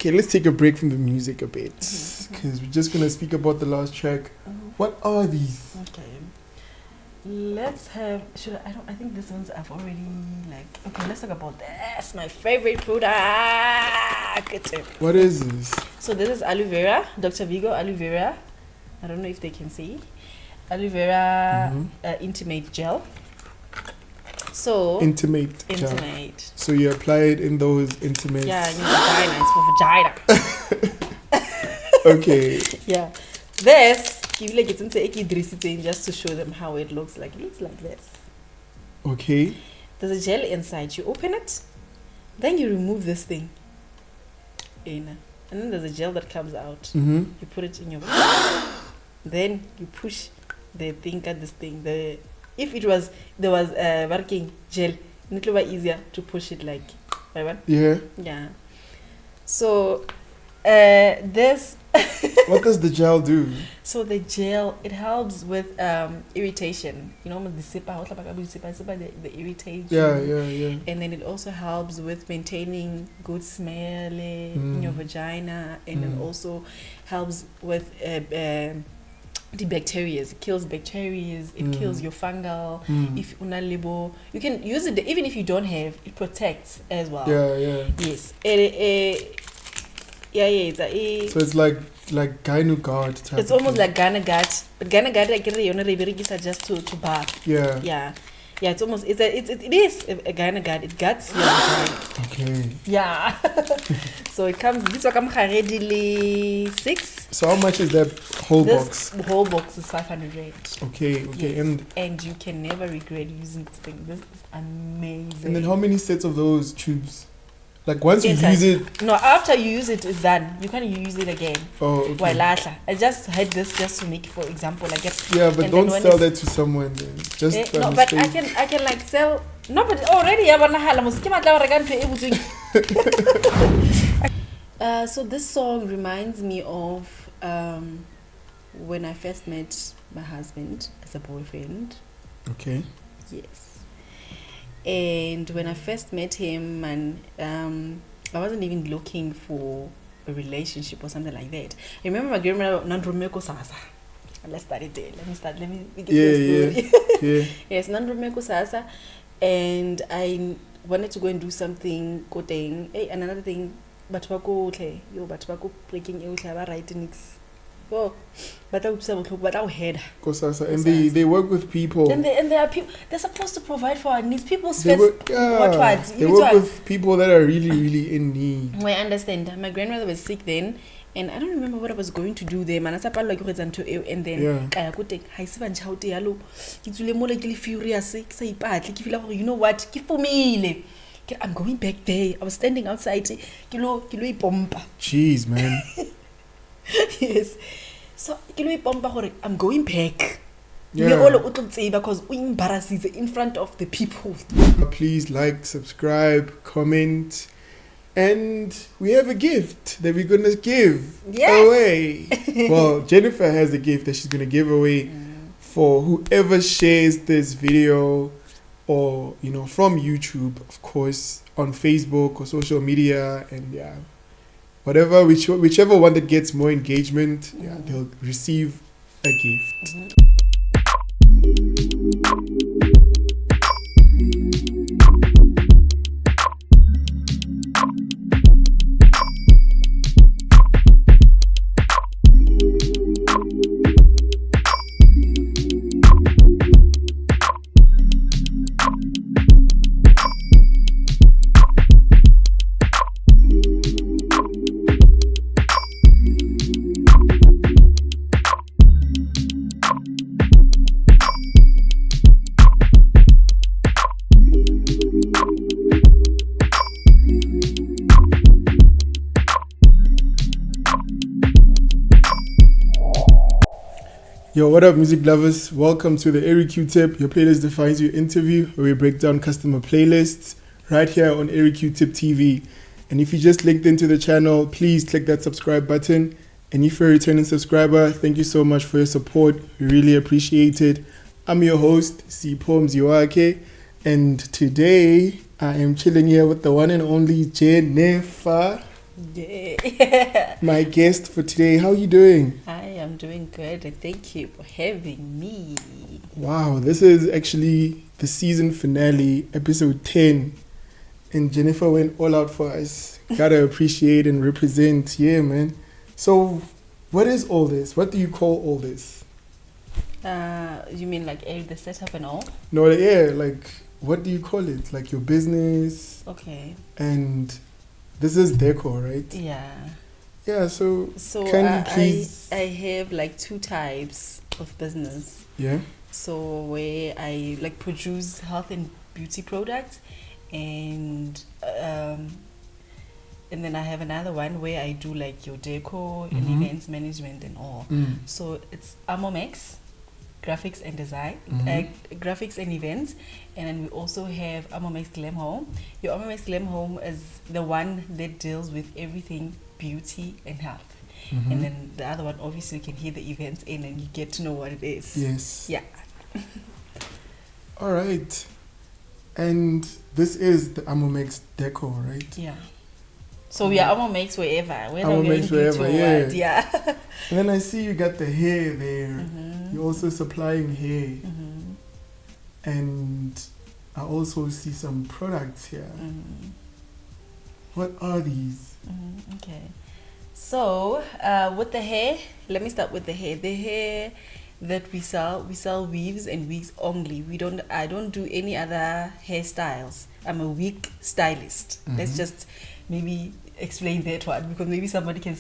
Okay, let's take a break from the music a bit because we're just gonna speak about the last track. What are these? Okay. Let's have. I think this one's I've already like. Okay, let's talk about this. My favorite product. What is this? So this is aloe vera, Dr. Vigo aloe vera. I don't know if they can see. Aloe vera intimate gel. So intimate. So you apply it in those intimate. Yeah, in vagina. It's for vagina. Okay. Yeah. This just to show them how it looks like. It looks like this. Okay. There's a gel inside. You open it, then you remove this thing. And then there's a gel that comes out. You put it in your then you push the thing at this thing. If there was working gel, it would be easier to push it like right? Yeah. So this what does the gel do? So the gel, it helps with irritation. You know, the irritation. Yeah. And then it also helps with maintaining good smell in your vagina, and it also helps with the bacteria. It kills bacteria. It kills your fungal. If una libo, you can use it even if you don't have. It protects as well. Yeah. Yes. So it's like gyno guard type. It's almost like gyno guard, but gyno guard I can just to bath. Yeah. It's almost it is a gyno guard. It guards your vagina. Okay. Yeah. So it comes. This one comes already 6. So how much is that whole box? The whole box is 500 rand. Okay. Yes. And you can never regret using this thing. This is amazing. And then how many sets of those tubes? Like once you use it. No, after you use it, it's done. You can't use it again. Oh, okay. I just had this just to make, for example, like yeah, but don't sell that to someone then. Just no, but I can like sell. No, but already I wanna so this song reminds me of when I first met my husband as a boyfriend. Okay. Yes. And when I first met him, and I wasn't even looking for a relationship or something like that. I remember my grandmother Nandromeko Sasa. Let's start it there. Let me get the story. Yes, Nandromeko Sasa. And I wanted to go and do something coding. Hey, and another thing, but wako breaking writing. Oh, but our head. And they work with people. And they are people. They're supposed to provide for our needs. People's they first. They work with people that are really, really in need. I understand. My grandmother was sick then, and I don't remember what I was going to do there. And then you know what? I'm going back there. I was standing outside. Jeez, man. Yes. So I'm going back. Because we embarrass in front of the people. Please like, subscribe, comment, and we have a gift that we're gonna give away. Well, Jennifer has a gift that she's gonna give away for whoever shares this video, or from YouTube, of course, on Facebook or social media, and whatever, whichever one that gets more engagement, they'll receive a gift. Yo, what up, music lovers? Welcome to the Airyqtip, your playlist defines your interview, where we break down customer playlists right here on Airyqtip TV. And if you just linked into the channel, please click that subscribe button. And if you're a returning subscriber, thank you so much for your support. We really appreciate it. I'm your host, Sipho Mziwakhe, and today I am chilling here with the one and only Jeniffer. Yeah. My guest for today. How are you doing? I am doing good. Thank you for having me. Wow, this is actually the season finale, episode 10. And Jennifer went all out for us. Gotta appreciate and represent. Yeah, man. So, what is all this? What do you call all this? You mean like the setup and all? No, yeah, like, what do you call it? Like your business? Okay. And this is decor, right? Yeah. Yeah, so can you please... I have like two types of business. Yeah. So where I like produce health and beauty products, and then I have another one where I do like your decor and events management and all. So it's Amomex, graphics and design, graphics and events, and then we also have Amomex Glam Home. Your Amomex Glam Home is the one that deals with everything beauty and health. And then the other one, obviously, you can hear the events in and you get to know what it is. Yes. Yeah. All right. And this is the Amomex Deco, right? Yeah. So we are Amomex wherever. Amomex wherever, yeah. Yeah. And then I see you got the hair there. You're also supplying hair. And I also see some products here. What are these? Okay. So with the hair, let me start with the hair. The hair that we sell weaves and wigs only. I don't do any other hairstyles. I'm a wig stylist. Let's just maybe explain that one, because maybe somebody can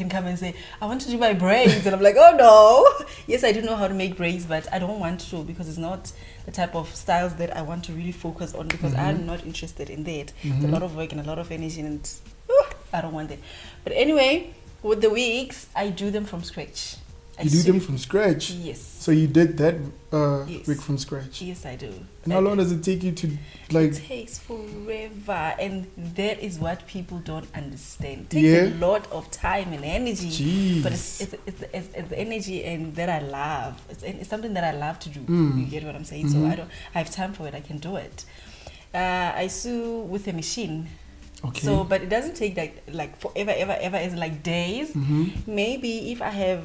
come and say, I want to do my braids, and I'm like, oh no. Yes, I do know how to make braids, but I don't want to, because it's not the type of styles that I want to really focus on, because I'm not interested in that. It's a lot of work and a lot of energy, and I don't want that. But anyway, with the wigs, I do them from scratch. You do them from scratch? Yes. So you did that yes. wig from scratch? Yes, I do. And how long does it take you to, like... It takes forever, and that is what people don't understand. It takes a lot of time and energy. Jeez. But it's the energy and that I love. It's something that I love to do. You get what I'm saying? So I have time for it. I can do it. I sew with a machine. Okay. So, but it doesn't take like forever, ever. It's like days. Maybe if I have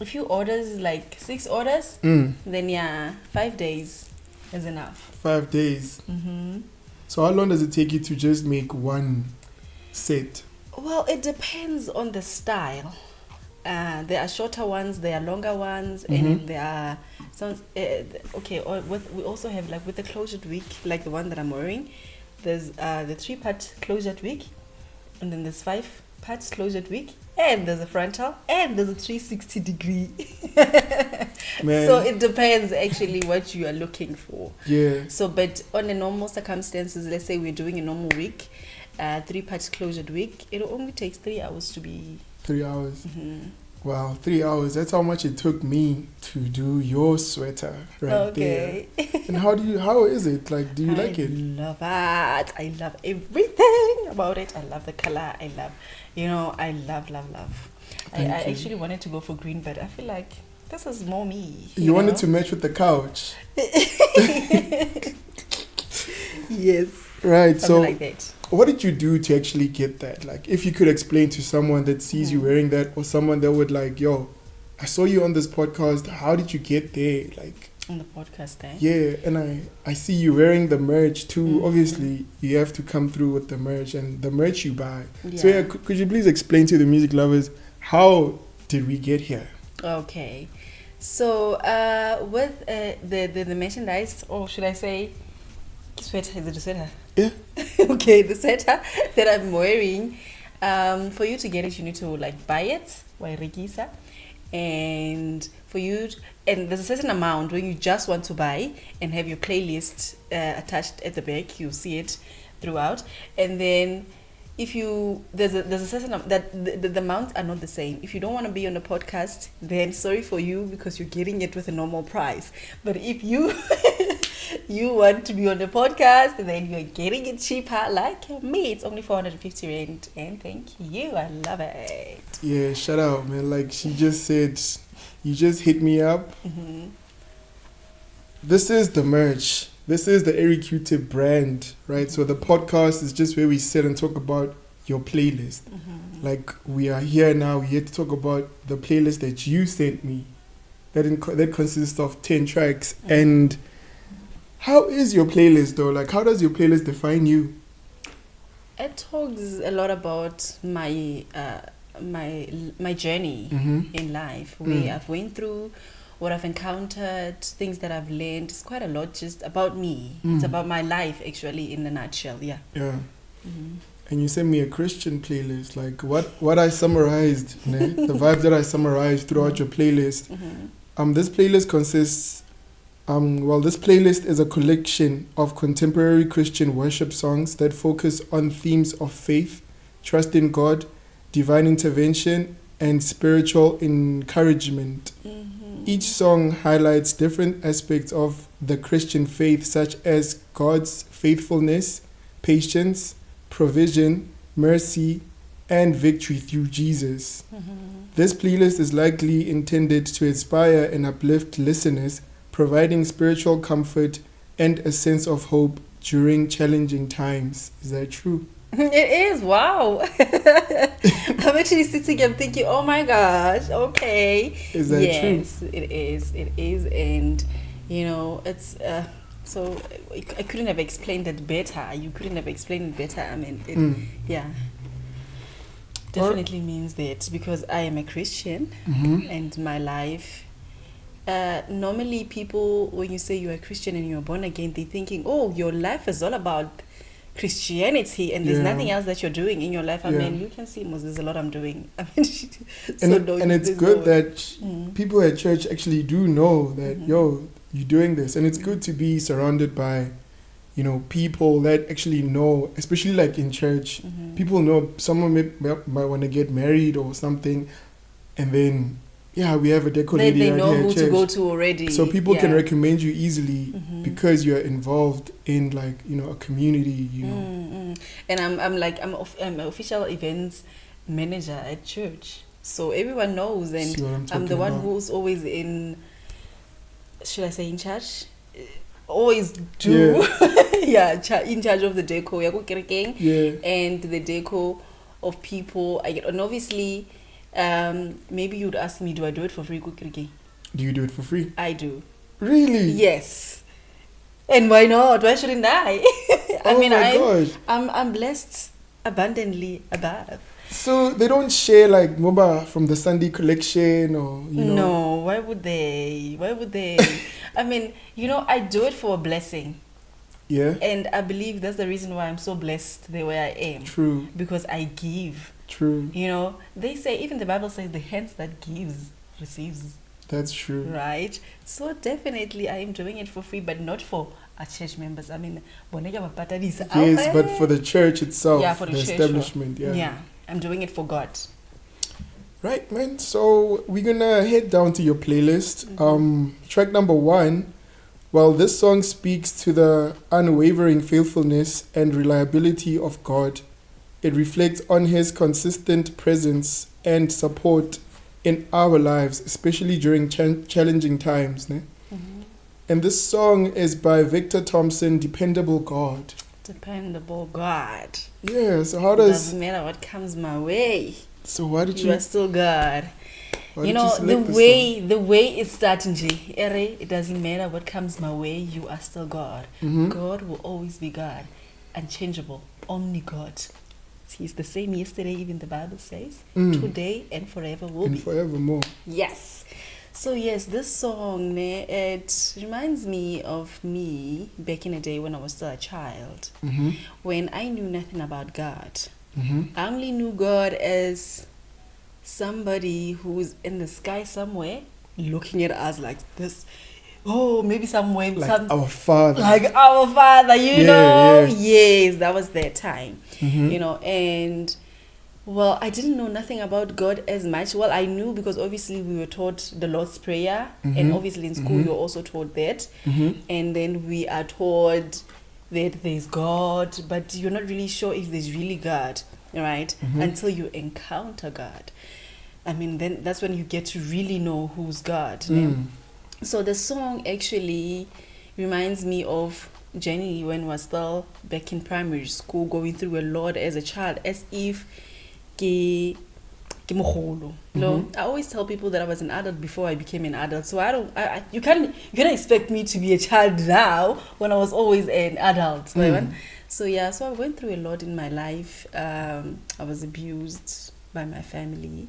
a few orders, like 6 orders, then 5 days is enough. 5 days. So how long does it take you to just make one set? Well, it depends on the style. There are shorter ones, there are longer ones, and there are some. Okay, we also have, like with the closure wig, like the one that I'm wearing. There's the 3-part closure wig, and then there's 5-part closure wig, and there's a frontal, and there's a 360 degree. So it depends actually what you are looking for. Yeah. So, but on the normal circumstances, let's say we're doing a normal wig, 3-part closure wig, it only takes 3 hours to be. 3 hours. Wow, 3 hours. That's how much it took me to do your sweater right there. And how is it? Like, do you like it? I love it. I love everything about it. I love the color. I love, I love. I actually wanted to go for green, but I feel like this is more me. You wanted to match with the couch. Yes. Right. Something So like that. What did you do to actually get that? Like, if you could explain to someone that sees you wearing that, or someone that would like, yo, I saw you on this podcast. How did you get there? Like, on the podcast, eh? Yeah, and I see you wearing the merch too. Obviously, you have to come through with the merch and the merch you buy. Yeah. So could you please explain to the music lovers, how did we get here? Okay, so with the merchandise, or should I say, sweater? Is it a sweater? Yeah. Okay, the sweater that I'm wearing. For you to get it, you need to like buy it, Airyqtip, and for you, and there's a certain amount when you just want to buy and have your playlist attached at the back. You see it throughout, and then if you there's a certain that the amounts are not the same. If you don't want to be on the podcast, then sorry for you, because you're getting it with a normal price. But if you you want to be on the podcast, then you're getting it cheaper, like me. It's only 450 rand, and thank you. I love it. Yeah, shout out, man. Like she just said, you just hit me up. This is the merch. This is the Airyqtip brand, right? So the podcast is just where we sit and talk about your playlist. Like, we are here now, we're here to talk about the playlist that you sent me. That consists of 10 tracks. And how is your playlist though? Like, how does your playlist define you? It talks a lot about my my journey in life, where I've went through, what I've encountered, things that I've learned. It's quite a lot just about me. It's about my life, actually, in a nutshell. Yeah. And you sent me a Christian playlist. Like, what I summarized, the vibes that I summarized throughout your playlist. This playlist consists. This playlist is a collection of contemporary Christian worship songs that focus on themes of faith, trust in God, divine intervention, and spiritual encouragement. Each song highlights different aspects of the Christian faith, such as God's faithfulness, patience, provision, mercy, and victory through Jesus. This playlist is likely intended to inspire and uplift listeners, providing spiritual comfort and a sense of hope during challenging times. Is that true? It is. Wow. I'm actually sitting and thinking, oh my gosh, okay. Is that true? Yes, it is. It is. And, it's... So I couldn't have explained it better. You couldn't have explained it better. I mean, yeah. Definitely means that, because I am a Christian and my life... normally people, when you say you're a Christian and you're born again, they're thinking, oh, your life is all about Christianity and there's nothing else that you're doing in your life. I mean, you can see, there's a lot I'm doing. I mean, and it's good that people at church actually do know that, you're doing this. And it's good to be surrounded by, people that actually know, especially like in church. People know someone might want to get married or something, and then... Yeah, we have a deco lady They know here who at church. to go to already. So people can recommend you easily because you're involved in, like, a community, And I'm an official events manager at church. So everyone knows, and I'm the one who's always in, should I say in charge? Always do. In charge of the deco. And the deco of people. And obviously... maybe you'd ask me, do I do it for free? Do you do it for free? I do. Really? Yes. And why not? Why shouldn't I? Gosh. I'm blessed abundantly above. So they don't share like MOBA from the Sunday collection or, No, why would they? I mean, I do it for a blessing. Yeah. And I believe that's the reason why I'm so blessed the way I am. True. Because I give. True. They say, even the Bible says, the hands that gives receives. That's true. Right? So definitely I am doing it for free, but not for our church members. I mean, yes, but for the church itself, for the church, establishment. Yeah, I'm doing it for God. Right, man. So we're gonna head down to your playlist. Track number 1. Well, this song speaks to the unwavering faithfulness and reliability of God. It reflects on his consistent presence and support in our lives, especially during challenging times. And this song is by Victor Thompson, Dependable God. Dependable God. Yeah, so how does... It doesn't matter what comes my way. So why did you... You are still God. The way it's starting, it doesn't matter what comes my way, you are still God. God will always be God. Unchangeable. Only God. He's the same yesterday, even the Bible says. Today and forever will be. And forevermore. Yes. So yes, this song, it reminds me of me back in the day when I was still a child. When I knew nothing about God. I only knew God as somebody who's in the sky somewhere looking at us like this. Oh, maybe somewhere. Like our Father. Like our Father, Yeah. Yes, that was their time. And well, I didn't know nothing about God as much. Well, I knew because obviously we were taught the Lord's Prayer, and obviously in school you're also taught that. And then we are taught that there's God, but you're not really sure if there's really God, right? Until you encounter God. I mean, then that's when you get to really know who's God. So the song actually reminds me of Jenny, when was still back in primary school, going through a lot as a child, as if ke mogolo. You know, I always tell people that I was an adult before I became an adult. So you can't expect me to be a child now when I was always an adult. So yeah, so I went through a lot in my life. I was abused by my family.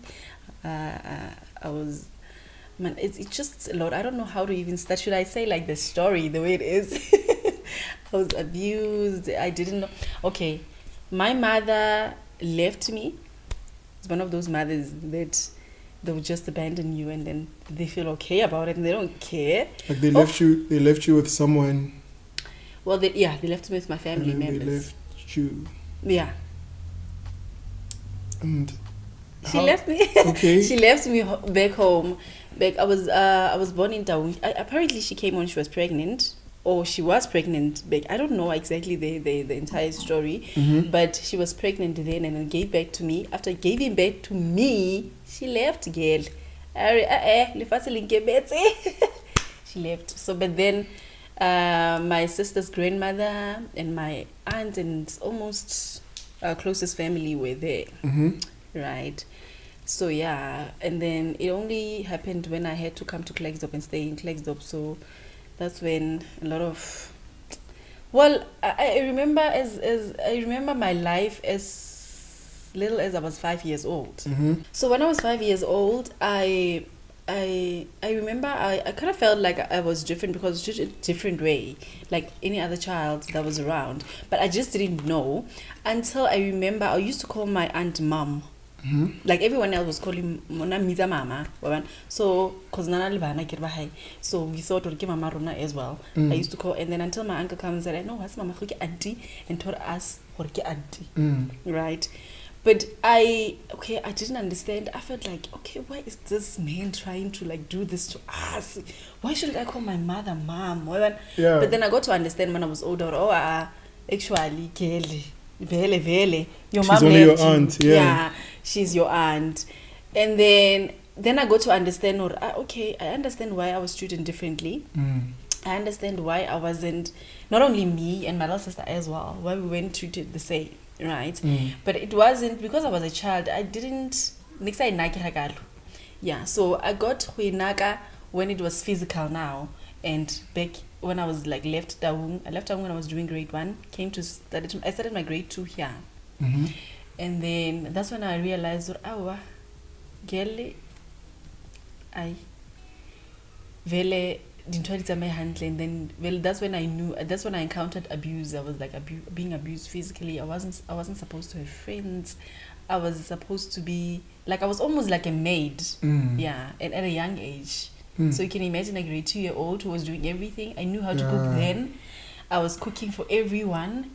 It's just a lot. I don't know how to even start. Should I say like the story the way it is? I was abused. I didn't know. Okay, my mother left me. It's one of those mothers that they will just abandon you and then they feel okay about it and they don't care. Like they left you with someone. Well, they left me with my family members. They left you. Yeah. And she left me. Okay. She left me back home. I was born in Taung. Apparently, she came when she was pregnant. Or she was pregnant. I don't know exactly the entire story, but she was pregnant then and then gave back to me. After giving back to me, she left, girl. She left. So, but then my sister's grandmother and my aunt and almost our closest family were there. Right. So, yeah. And then it only happened when I had to come to Klerksdorp and stay in Klerksdorp. So, that's when a lot of, well, I remember I remember my life as little as I was 5 years old. So when I was 5 years old, I remember I kind of felt like I was different because it's just a different way, like any other child that was around. But I just didn't know until I remember I used to call my aunt mom. Like everyone else was calling Mona Miza Mama. So, because Nana Libana Kirbahay. So we thought we'd give Mama Rona as well. I used to call, and then until my uncle comes and said, no, what's Mama Hoki auntie? And told us, Horki auntie. Right? But I didn't understand. I felt like, okay, why is this man trying to like do this to us? Why should I call my mother mom? Yeah. But then I got to understand when I was older, actually, Kelly. Vele. Your mom she's only left your aunt, yeah. She's your aunt. And then I got to understand, okay, I understand why I was treated differently. I understand why I wasn't, not only me and my little sister as well, why we weren't treated the same, right? But it wasn't, because I was a child, I didn't, yeah, so I got Huinaka when it was physical now. And back when I was like left Taung when I was doing grade 1, I started my grade 2 here. And then that's when I realized that girl, vele dintwa my handle, and then that's when I encountered abuse. I was like being abused physically. I wasn't supposed to have friends. I was supposed to be like, I was almost like a maid. Yeah, and at a young age. So you can imagine a grade 2-year-old who was doing everything. I knew how to cook then. I was cooking for everyone.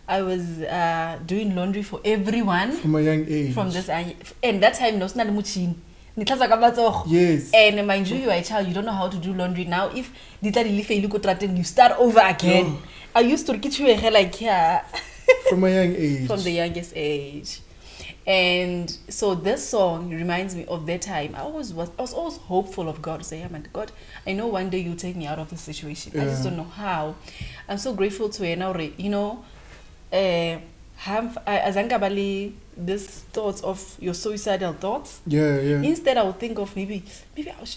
I was doing laundry for everyone. From a young age. From this, and that time, no, yes. And mind you are a child, you don't know how to do laundry. Now, if you start over again. I used to get you like, yeah. From a young age. From the youngest age. And so this song reminds me of that time. I was always hopeful of God to say, yeah, man, God, I know one day you'll take me out of this situation. I just don't know how. I'm so grateful to Enaure. You know, have Azangabali these thoughts of your suicidal thoughts. Yeah. Instead, I would think of maybe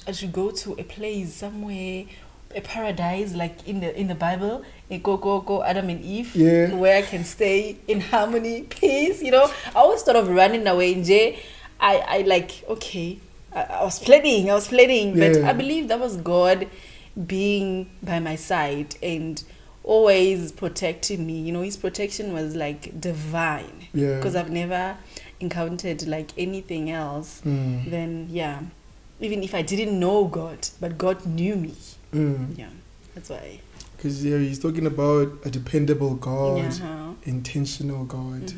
I should go to a place somewhere, a paradise like in the Bible, go Adam and Eve, where I can stay in harmony, peace. You know, I always thought of running away in jail. I like, okay, I was planning, but I believe that was God being by my side and always protecting me. You know, His protection was like divine. Yeah. Because I've never encountered like anything else. Then even if I didn't know God, but God knew me. Yeah, that's why. Because He's talking about a dependable God, intentional God. So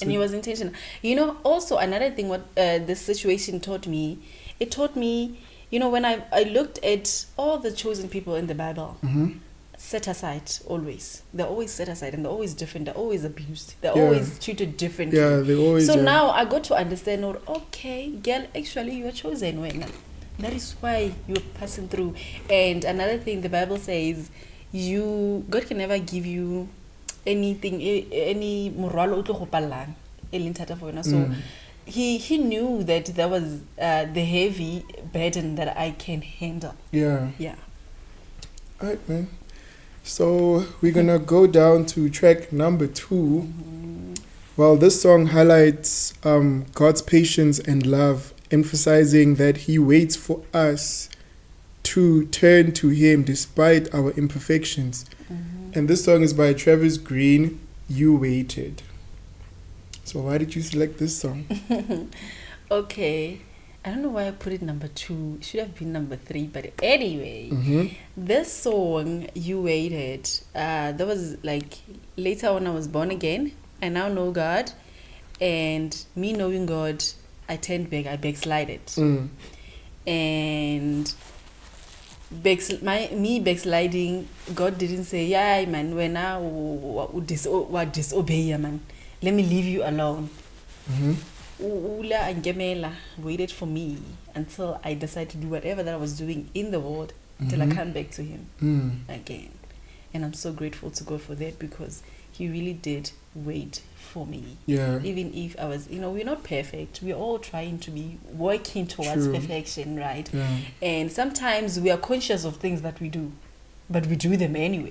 and He was intentional. You know, also another thing what this situation taught me, you know, when I looked at all the chosen people in the Bible, set aside always. They're always set aside and they're always different. They're always abused. They're always treated differently. Yeah, they always. So now I got to understand, okay, girl, actually you are chosen when. That is why you're passing through. And another thing the Bible says, God can never give you anything, any moralo o tlo go pallang e leng thata for wena. So he knew that there was the heavy burden that I can handle. Yeah. Yeah. All right, man. So we're gonna go down to track number 2. Well, this song highlights God's patience and love, emphasizing that He waits for us to turn to Him despite our imperfections. And this song is by Travis Green, You Waited. So why did you select this song? Okay. I don't know why I put it number 2. It should have been number 3. But anyway, this song, You Waited, that was like later when I was born again. I now know God. And me knowing God, I turned back. I backslided. And me backsliding, God didn't say, yeah, man, when I disobey, man, let me leave you alone. Ula and Gemela waited for me until I decided to do whatever that I was doing in the world until I come back to Him again. And I'm so grateful to God for that, because He really did wait for me. Yeah. Even if I was, we're not perfect. We're all trying to be working towards perfection, right? Yeah. And sometimes we are conscious of things that we do, but we do them anyway.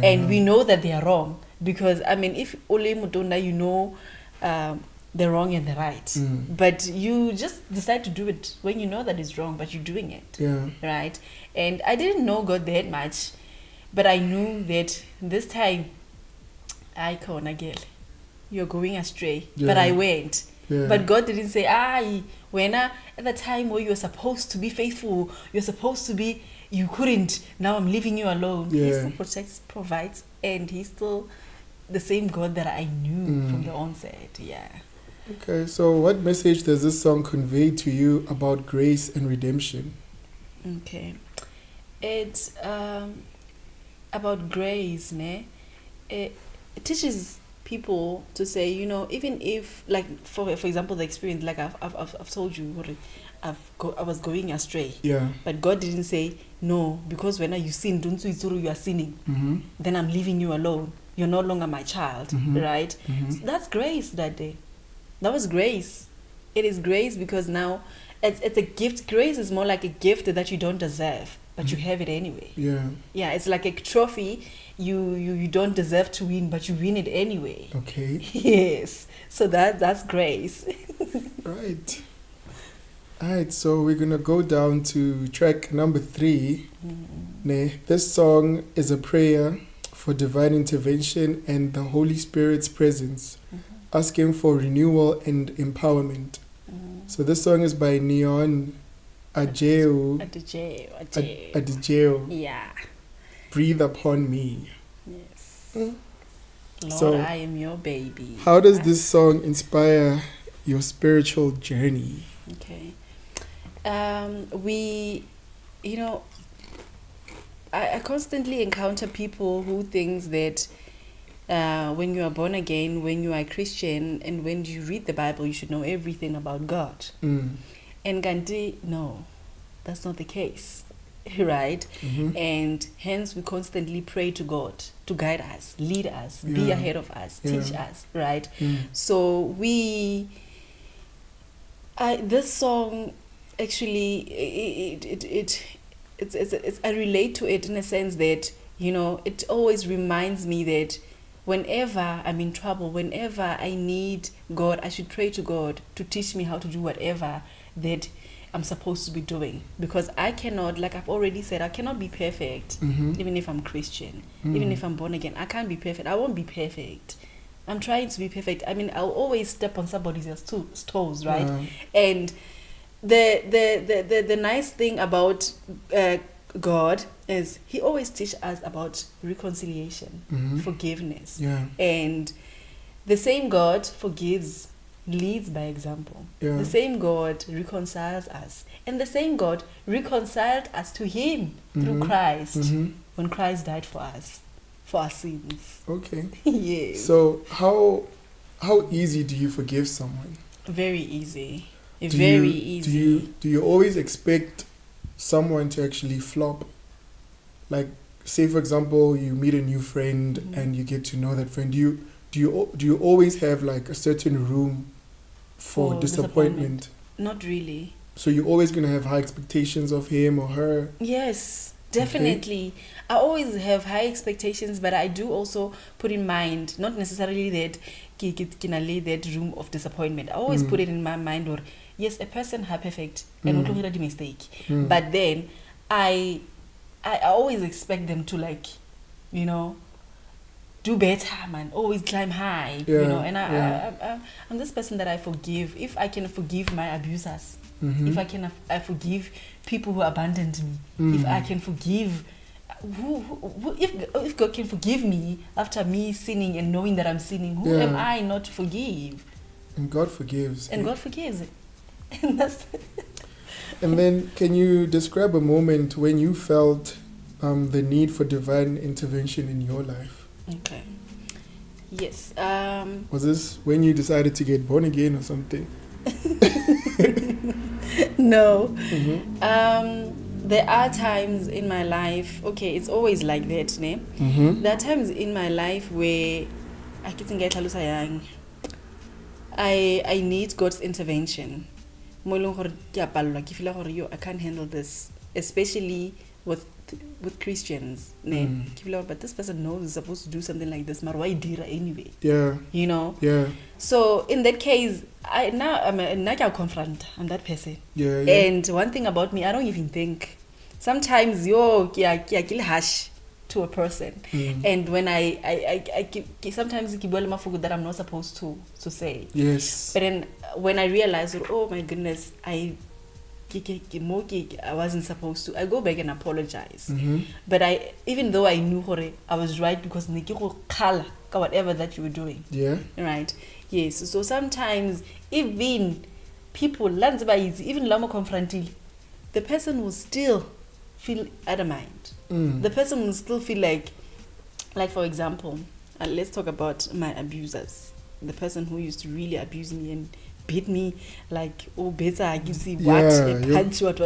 And we know that they are wrong. Because, if Ole Mutunda, the wrong and the right. But you just decide to do it when you know that it's wrong, but you're doing it. Yeah. Right? And I didn't know God that much, but I knew that this time, you're going astray. Yeah. But I went. Yeah. But God didn't say, when at the time where you're supposed to be faithful, you're supposed to be, you couldn't, now I'm leaving you alone. Yeah. He still protects, provides, and He's still the same God that I knew from the onset. Yeah. Okay, so what message does this song convey to you about grace and redemption? Okay. It's about grace, ne? It teaches people to say, even if, like, for example, the experience, like I've told you, I was going astray. Yeah. But God didn't say, no, because when you sin, you are sinning. Then I'm leaving you alone. You're no longer my child, right? So that's grace that day. That was grace. It is grace because now it's a gift. Grace is more like a gift that you don't deserve, but you have it anyway. Yeah. Yeah, it's like a trophy you don't deserve to win, but you win it anyway. Okay. Yes. So that's grace. Right. Alright, so we're gonna go down to track number 3. This song is a prayer for divine intervention and the Holy Spirit's presence, asking for renewal and empowerment. So this song is by Neon Adjeo. Yeah. Breathe upon me. Yes. Lord, so, I am your baby. How does this song inspire your spiritual journey? Okay. I constantly encounter people who think that when you are born again, when you are a Christian, and when you read the Bible, you should know everything about God. And Gandhi, no, that's not the case, right? And hence we constantly pray to God to guide us, lead us, be ahead of us, teach us, right? So this song actually, I relate to it in a sense that, it always reminds me that whenever I'm in trouble, whenever I need God, I should pray to God to teach me how to do whatever that I'm supposed to be doing. Because I cannot, like I've already said, I cannot be perfect, even if I'm Christian, even if I'm born again. I can't be perfect. I won't be perfect. I'm trying to be perfect. I'll always step on somebody else's toes, right? And the nice thing about God is He always teaches us about reconciliation, forgiveness. And the same God forgives, leads by example. The same God reconciles us. And the same God reconciled us to Him through Christ when Christ died for us, for our sins. Okay. Yes. So how easy do you forgive someone? Very easy. Very easy. Do you always expect someone to actually flop? Like, say for example, you meet a new friend and you get to know that friend. Do you always have like a certain room for disappointment? Not really. So you're always gonna have high expectations of him or her? Yes, definitely. Okay. I always have high expectations, but I do also put in mind, not necessarily that that room of disappointment. I always put it in my mind, or yes, a person has perfect and not a mistake. But then I always expect them to, like, you know, do better, man. Always climb high, you know. And I'm this person that I forgive. If I can forgive my abusers, if I forgive people who abandoned me, if I can forgive, if God can forgive me after me sinning and knowing that I'm sinning, who am I not to forgive? And God forgives. And God forgives it. And that's. And then, can you describe a moment when you felt the need for divine intervention in your life? Okay. Yes. Was this when you decided to get born again or something? No. There are times in my life, okay, it's always like that, ne? There are times in my life where I need God's intervention. I can't handle this, especially with Christians. But this person knows he's supposed to do something like this, but why did anyway? Yeah. You know? Yeah. So in that case, I'm confront. I'm that person. Yeah. And one thing about me, I don't even think. Sometimes kill hash to a person, and when I sometimes that I'm not supposed to say. Yes. But then when I realize, oh my goodness, I wasn't supposed to, I go back and apologize. But even though I knew I was right, because whatever that you were doing. Yeah. Right. Yes. So sometimes even people even lama confronting, the person will still feel adamant. The person will still feel like for example, let's talk about my abusers. The person who used to really abuse me and beat me like, oh, better, I can see punch, what.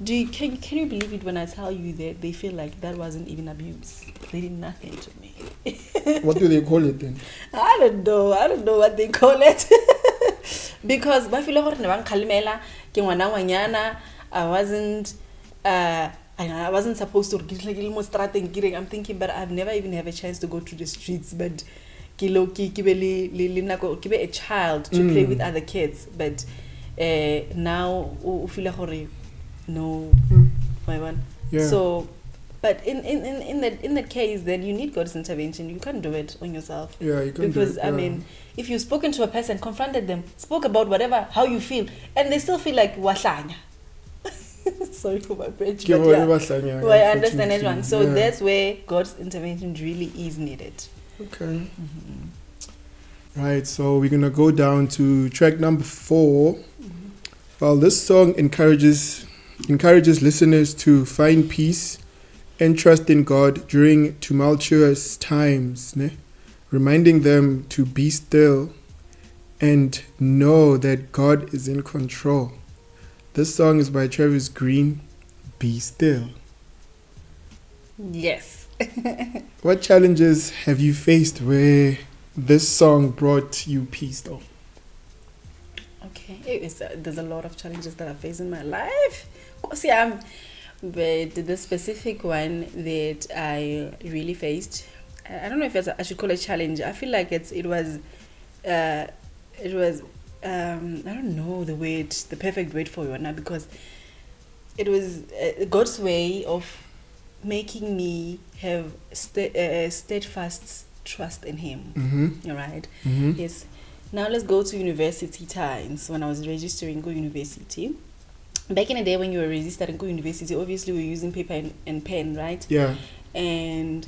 Can you believe it when I tell you that they feel like that wasn't even abuse? They did nothing to me. What do they call it then? I don't know what they call it. Because I wasn't supposed to I'm thinking, but I've never even had a chance to go to the streets, but be a child to play with other kids, but now no. So but in that case, then you need God's intervention. You can't do it on yourself. Yeah, you can't because do it, I mean, if you've spoken to a person, confronted them, spoke about whatever, how you feel, and they still feel like wahlanya. Sorry for my French, but I understand everyone. So that's where God's intervention really is needed. Okay. Right, so we're gonna go down to track number 4. Well, this song encourages listeners to find peace and trust in God during tumultuous times, reminding them to be still and know that God is in control. This song is by Travis Green, Be Still. Yes. What challenges have you faced where this song brought you peace though? Okay, there's a lot of challenges that I face in my life. But the specific one that I really faced, I don't know if I should call it a challenge. I feel like it was I don't know the perfect word for you now, because it was God's way of making me have steadfast trust in Him. All right. Yes. Now let's go to university times. When I was registering go university, back in the day when you were registering go university, obviously we were using paper and pen, right? Yeah. And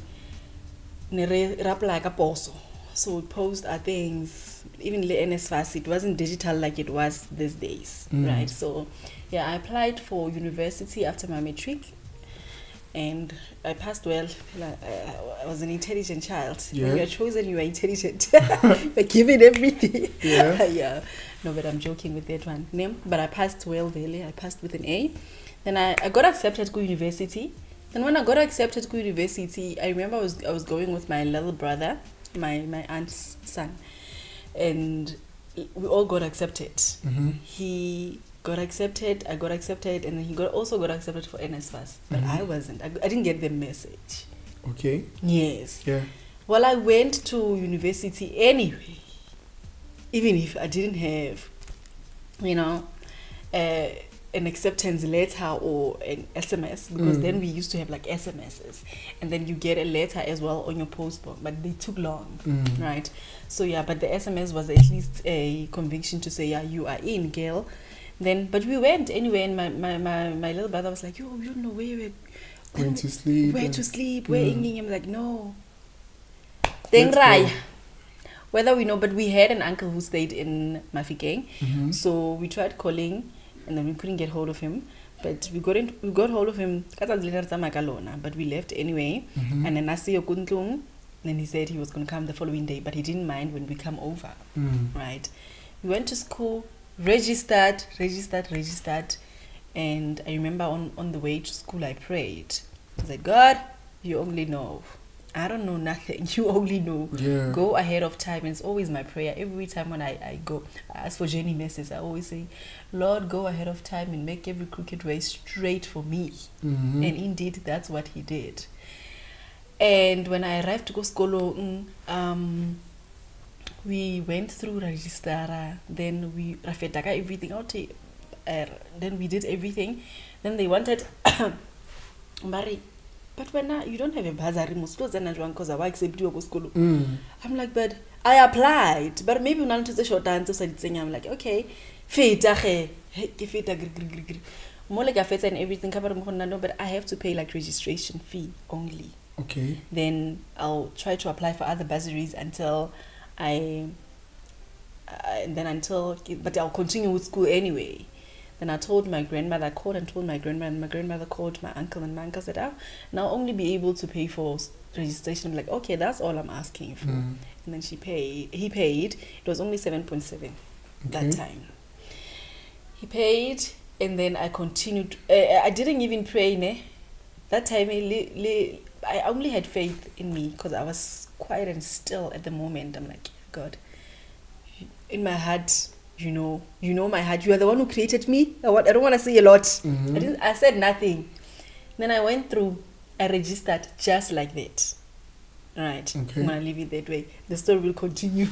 rap like a poso. So we post our things, even the NSFAS, it wasn't digital like it was these days, right? So, yeah, I applied for university after my matric, and I passed well. I was an intelligent child. Yeah. When you are chosen, you are intelligent. You're given everything. Yeah. Yeah. No, but I'm joking with that one. But I passed well, really. I passed with an A. Then I got accepted to university, And when I got accepted to university, I remember I was going with my little brother, my aunt's son, and we all got accepted. He got accepted, I got accepted, and then he also got accepted for NSFAS. But I wasn't. I didn't get the message. Okay. Yes. Yeah. Well, I went to university anyway, even if I didn't have, an acceptance letter or an SMS, because then we used to have like SMSs, and then you get a letter as well on your postbox, but they took long, right? So yeah, but the SMS was at least a conviction to say, yeah, you are in, girl. Then, but we went anyway, and my little brother was like, yo, you don't know where we're going to sleep. Where to sleep? Where in? I'm like, no. Then right. Whether we know, but we had an uncle who stayed in Mafikeng, so we tried calling, and then we couldn't get hold of him. But we got hold of him. But we left anyway. And then I see Kuntlung. Then he said he was going to come the following day, but he didn't mind when we come over. Right? We went to school, registered, and I remember on the way to school I prayed. I said, God, you only know. I don't know nothing. You only know. Yeah. Go ahead of time. And it's always my prayer. Every time when I go, as for Jenny messes, I always say, Lord, go ahead of time and make every crooked way straight for me. And indeed, that's what he did. And when I arrived to go school, we went through registrar. Then we rafetaka everything out. Then we did everything. Then they wanted Mari. But when you don't have a bursary, because I accept you go school. I'm like, but I applied. But maybe not to the short answer. So I'm like, okay, more like a face and everything. But I have to pay like registration fee only. Okay. Then I'll try to apply for other bursaries until but I'll continue with school anyway. Then I told my grandmother, I called and told my grandmother, and my grandmother called my uncle, and my uncle said, now I'll only be able to pay for registration. I'm like, okay, that's all I'm asking for. And then he paid. It was only 7.7 that time. He paid, and then I continued. I didn't even pray, ne? That time, I only had faith in me because I was quiet and still at the moment. I'm like, God, in my heart, you know my heart. You are the one who created me. I don't want to say a lot. I said nothing. Then I went through. I registered just like that. Right. Okay. I'm gonna leave it that way. The story will continue.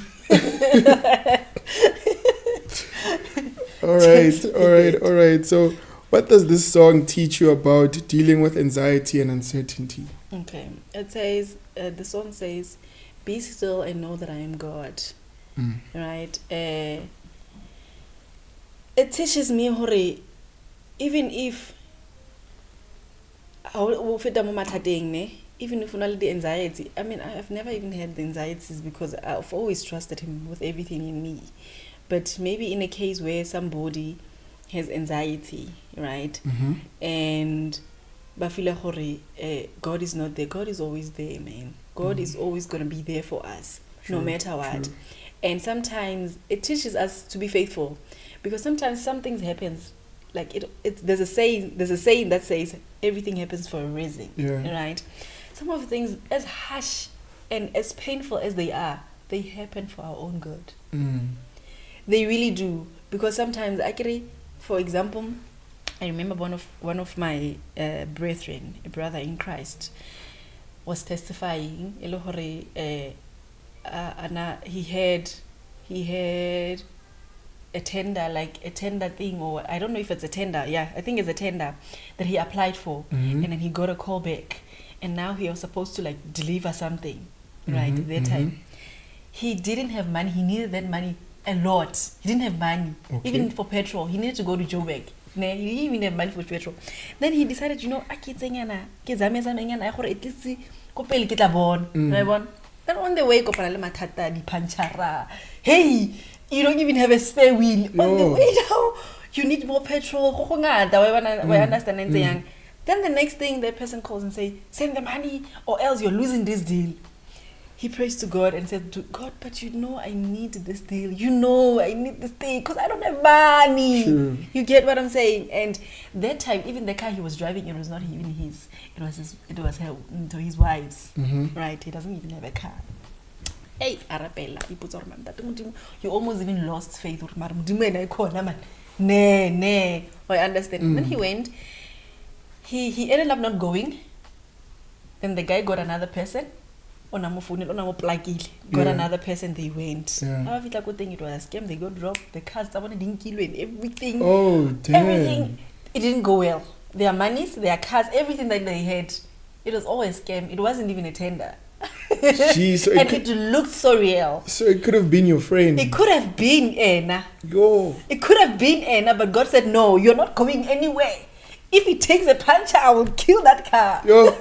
All right. So, what does this song teach you about dealing with anxiety and uncertainty? Okay. It says, the song says, "Be still and know that I am God." Right. It teaches me, hore, even if even if not the anxiety, I mean, I've never even had the anxieties because I've always trusted him with everything in me. But maybe in a case where somebody has anxiety, right? And God is not there. God is always there, man. God is always going to be there for us, no matter what. True. And sometimes it teaches us to be faithful, because sometimes some things happens, like there's a saying that says everything happens for a reason, right? Some of the things, as harsh and as painful as they are, they happen for our own good. They really do, because sometimes, actually, for example, I remember one of my brethren, a brother in Christ, was testifying. He had a tender thing, or I don't know if it's a tender. Yeah, I think it's a tender that he applied for, and then he got a call back, and now he was supposed to like deliver something, right? At that time, he didn't have money. He needed that money a lot. He didn't have money, even for petrol. He needed to go to Joburg. He didn't even have money for petrol. Then he decided, then on the way, hey, you don't even have a spare wheel. On the way now, you need more petrol. Then the next thing, the person calls and say, send the money or else you're losing this deal. he prays to God and said, to God, but you know I need this deal. You know I need this thing because I don't have money. True. You get what I'm saying? And that time, even the car he was driving, it was not even his. It was his wife's. Right? He doesn't even have a car. Hey, Arabella, you almost even lost faith. Nah. I understand. Then he went. He ended up not going. Then the guy got another person. Got another person, they went. I feel like good thing it was a scam, they got dropped, the cars, someone didn't kill and everything. Oh, damn. Everything, it didn't go well. Their monies, their cars, everything that they had, it was all a scam. It wasn't even a tender. Jeez, so it looked so real. So it could have been your friend. It could have been Anna. Yo. It could have been Anna, but God said, no, you're not going anywhere. If he takes a puncher, I will kill that car. Yo.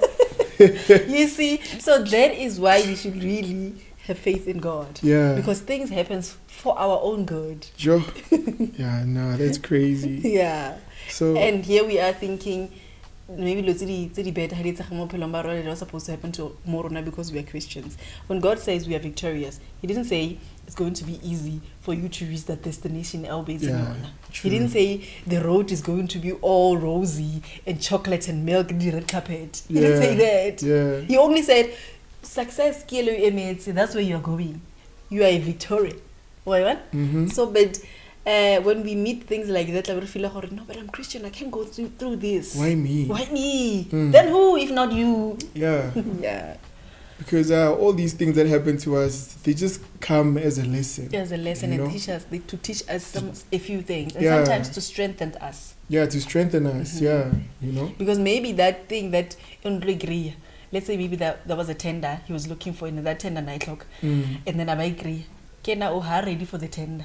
You see, so that is why we should really have faith in God. Yeah. Because things happen for our own good. Sure. Yeah, no, that's crazy. Yeah. So. And here we are thinking, maybe it was supposed to happen to Morona because we are Christians. When God says we are victorious, He didn't say it's going to be easy for you to reach that destination. Yeah, He didn't say the road is going to be all rosy and chocolate and milk and the red carpet. He didn't say that. Yeah. He only said success, that's where you're going. You are a victorious. So, but when we meet things like that, I would feel like, no, but I'm Christian, I can't go through this. Why me? Then who if not you? Yeah. Yeah. Because all these things that happen to us, they just come as a lesson. As a lesson, and to teach us a few things, and Yeah. sometimes to strengthen us. Yeah, to strengthen us. Yeah, you know. Because maybe that thing that agree. Let's say maybe that there was a tender he was looking for in that tender 9 o'clock, and then I agree. Kena oha ready for the tender,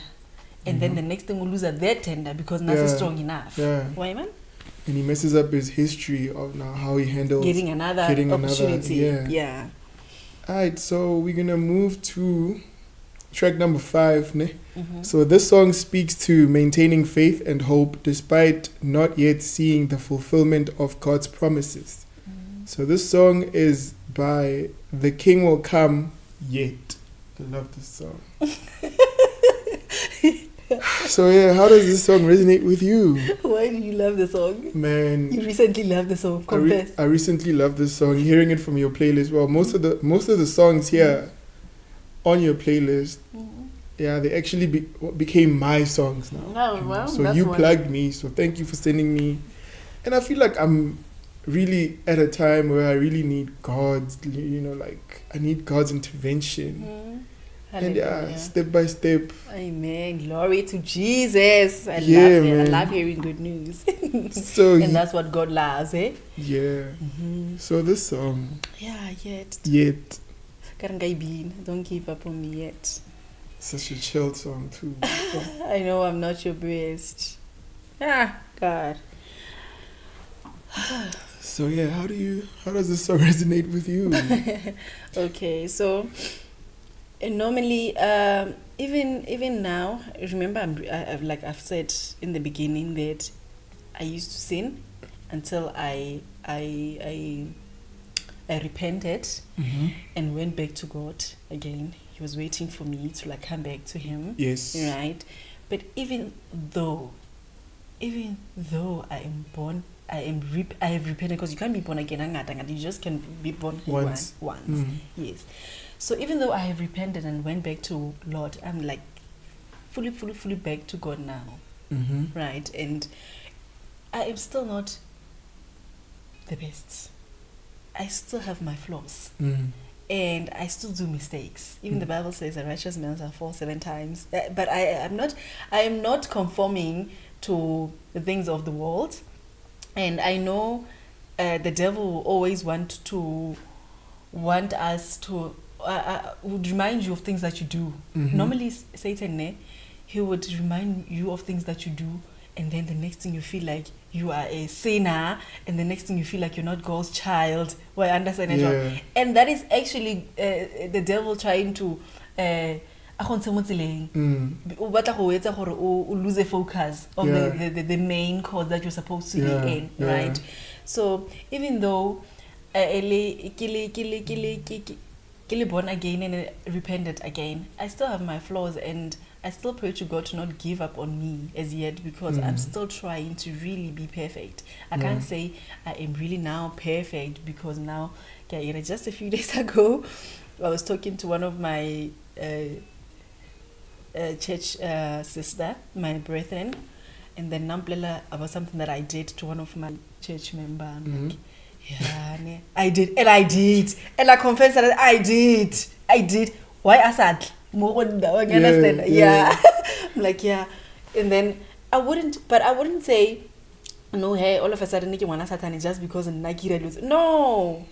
and then the next thing we'll lose at that tender because not strong enough. Yeah. Why, man? And he messes up his history of now how he handles getting another opportunity. Yeah. Alright, so we're gonna move to track number 5. So this song speaks to maintaining faith and hope despite not yet seeing the fulfillment of God's promises. So this song is by The King Will Come Yet. I love this song. So yeah, how does this song resonate with you? Why do you love the song? Man, you recently loved the song. Confess. I recently loved this song. Hearing it from your playlist. Well, most of the songs here on your playlist, yeah, they actually became my songs now. Oh, well, so you plugged me. So thank you for sending me. And I feel like I'm really at a time where I really need God's, I need God's intervention. And step by step. Amen. Glory to Jesus. I love it. I love hearing good news. So and that's what God loves, eh? Yeah. So this song. Yeah, yet. Don't give up on me yet. Such a chill song too. I know I'm not your best. God. So yeah, how does this song resonate with you? Okay, so normally, even now, remember, I've said in the beginning that I used to sin until I repented and went back to God again. He was waiting for me to come back to Him. Yes. Right. But even though I am born, I have repented, because you can't be born again. You just can be born once. Yes. So even though I have repented and went back to Lord, I'm fully back to God now. Right? And I am still not the best. I still have my flaws. And I still do mistakes. Even the Bible says a righteous man shall fall 7 times. But I am not conforming to the things of the world. And I know the devil will always want us to would remind you of things that you do. Normally Satan, he would remind you of things that you do, and then the next thing you feel like you are a sinner, and the next thing you feel like you're not God's child. Well, I understand it. And that is actually the devil trying to lose a focus of the main cause that you're supposed to be in, born again and repented again. I still have my flaws, and I still pray to God to not give up on me as yet, because I'm still trying to really be perfect. I can't say I am really now perfect, because now, just a few days ago, I was talking to one of my church sister, my brethren, and then Namplela about something that I did to one of my church member. I'm like, yeah, I did, and I confess that I did. Why Asad? Yeah. I'm like, yeah. And then I wouldn't say, no, hey, all of a sudden Niki Wana Satan just because Nike lose. No.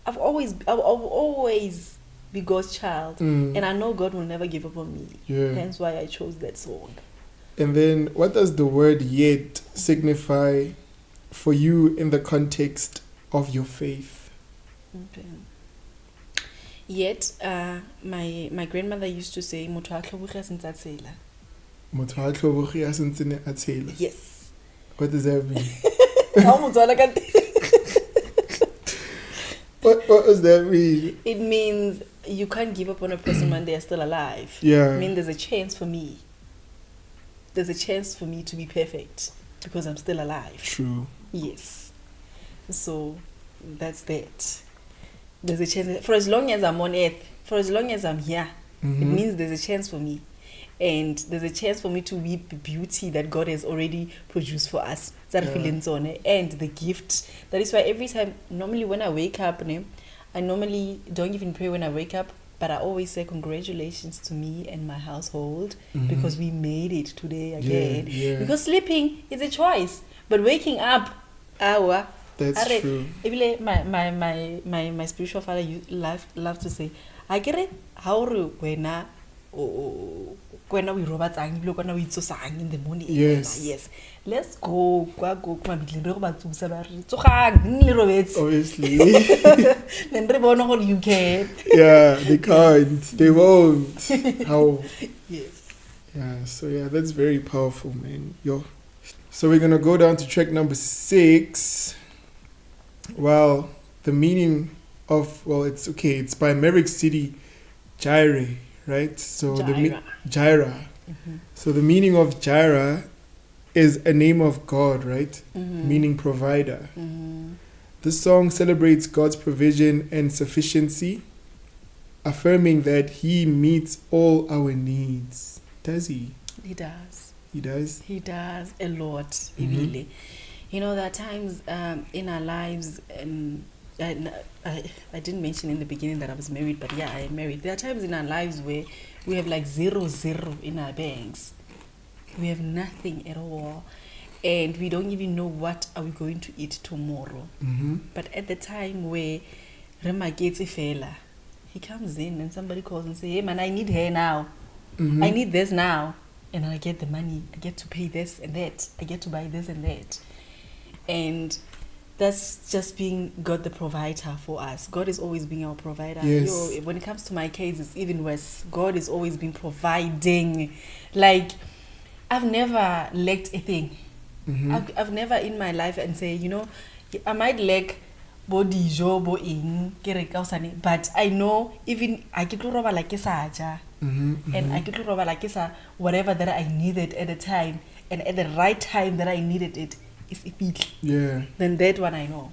I've always be God's child. And I know God will never give up on me. Yeah. Hence why I chose that song. And then what does the word yet signify for you in the context of your faith? Okay. Yet, my grandmother used to say, yes. What does that mean? What does that mean? It means you can't give up on a person when they are still alive. Yeah. I mean, there's a chance for me. There's a chance for me to be perfect because I'm still alive. True. Yes. So that's that. There's a chance. For as long as I'm on earth, for as long as I'm here, it means there's a chance for me. And there's a chance for me to reap the beauty that God has already produced for us. And the gift. That is why every time, normally when I wake up, I normally don't even pray when I wake up, but I always say congratulations to me and my household because we made it today again. Yeah. Because sleeping is a choice, but waking up, that's true. My spiritual father love to say, I get it. How when we robot in the morning. Yes. Let's go. Obviously. Then you can. Yeah, they can't. They won't. How? Yes. Yeah, so yeah, that's very powerful, man. So we're gonna go down to track number 6. Well, the meaning of, it's by Merrick City Gyre, right? So Gyra. So the meaning of Gyra is a name of God, right? Meaning provider. This song celebrates God's provision and sufficiency, affirming that He meets all our needs. Does He? He does. He does? He does a lot, really. You know, there are times in our lives, and I didn't mention in the beginning that I was married, but yeah, I am married. There are times in our lives where we have like 0 in our banks. We have nothing at all. And we don't even know what are we going to eat tomorrow. But at the time where Rema gets a fella, he comes in and somebody calls and says, hey man, I need her now. I need this now. And I get the money. I get to pay this and that. I get to buy this and that. And that's just being God the provider for us. God is always being our provider. Yes. When it comes to my case, it's even worse. God is always been providing. Like, I've never lacked a thing. I've never in my life and say, I might lack body job or in, but I know even I get to roba like a and I get to roba like whatever that I needed at the time, and at the right time that I needed it is it. Yeah. Then that one I know.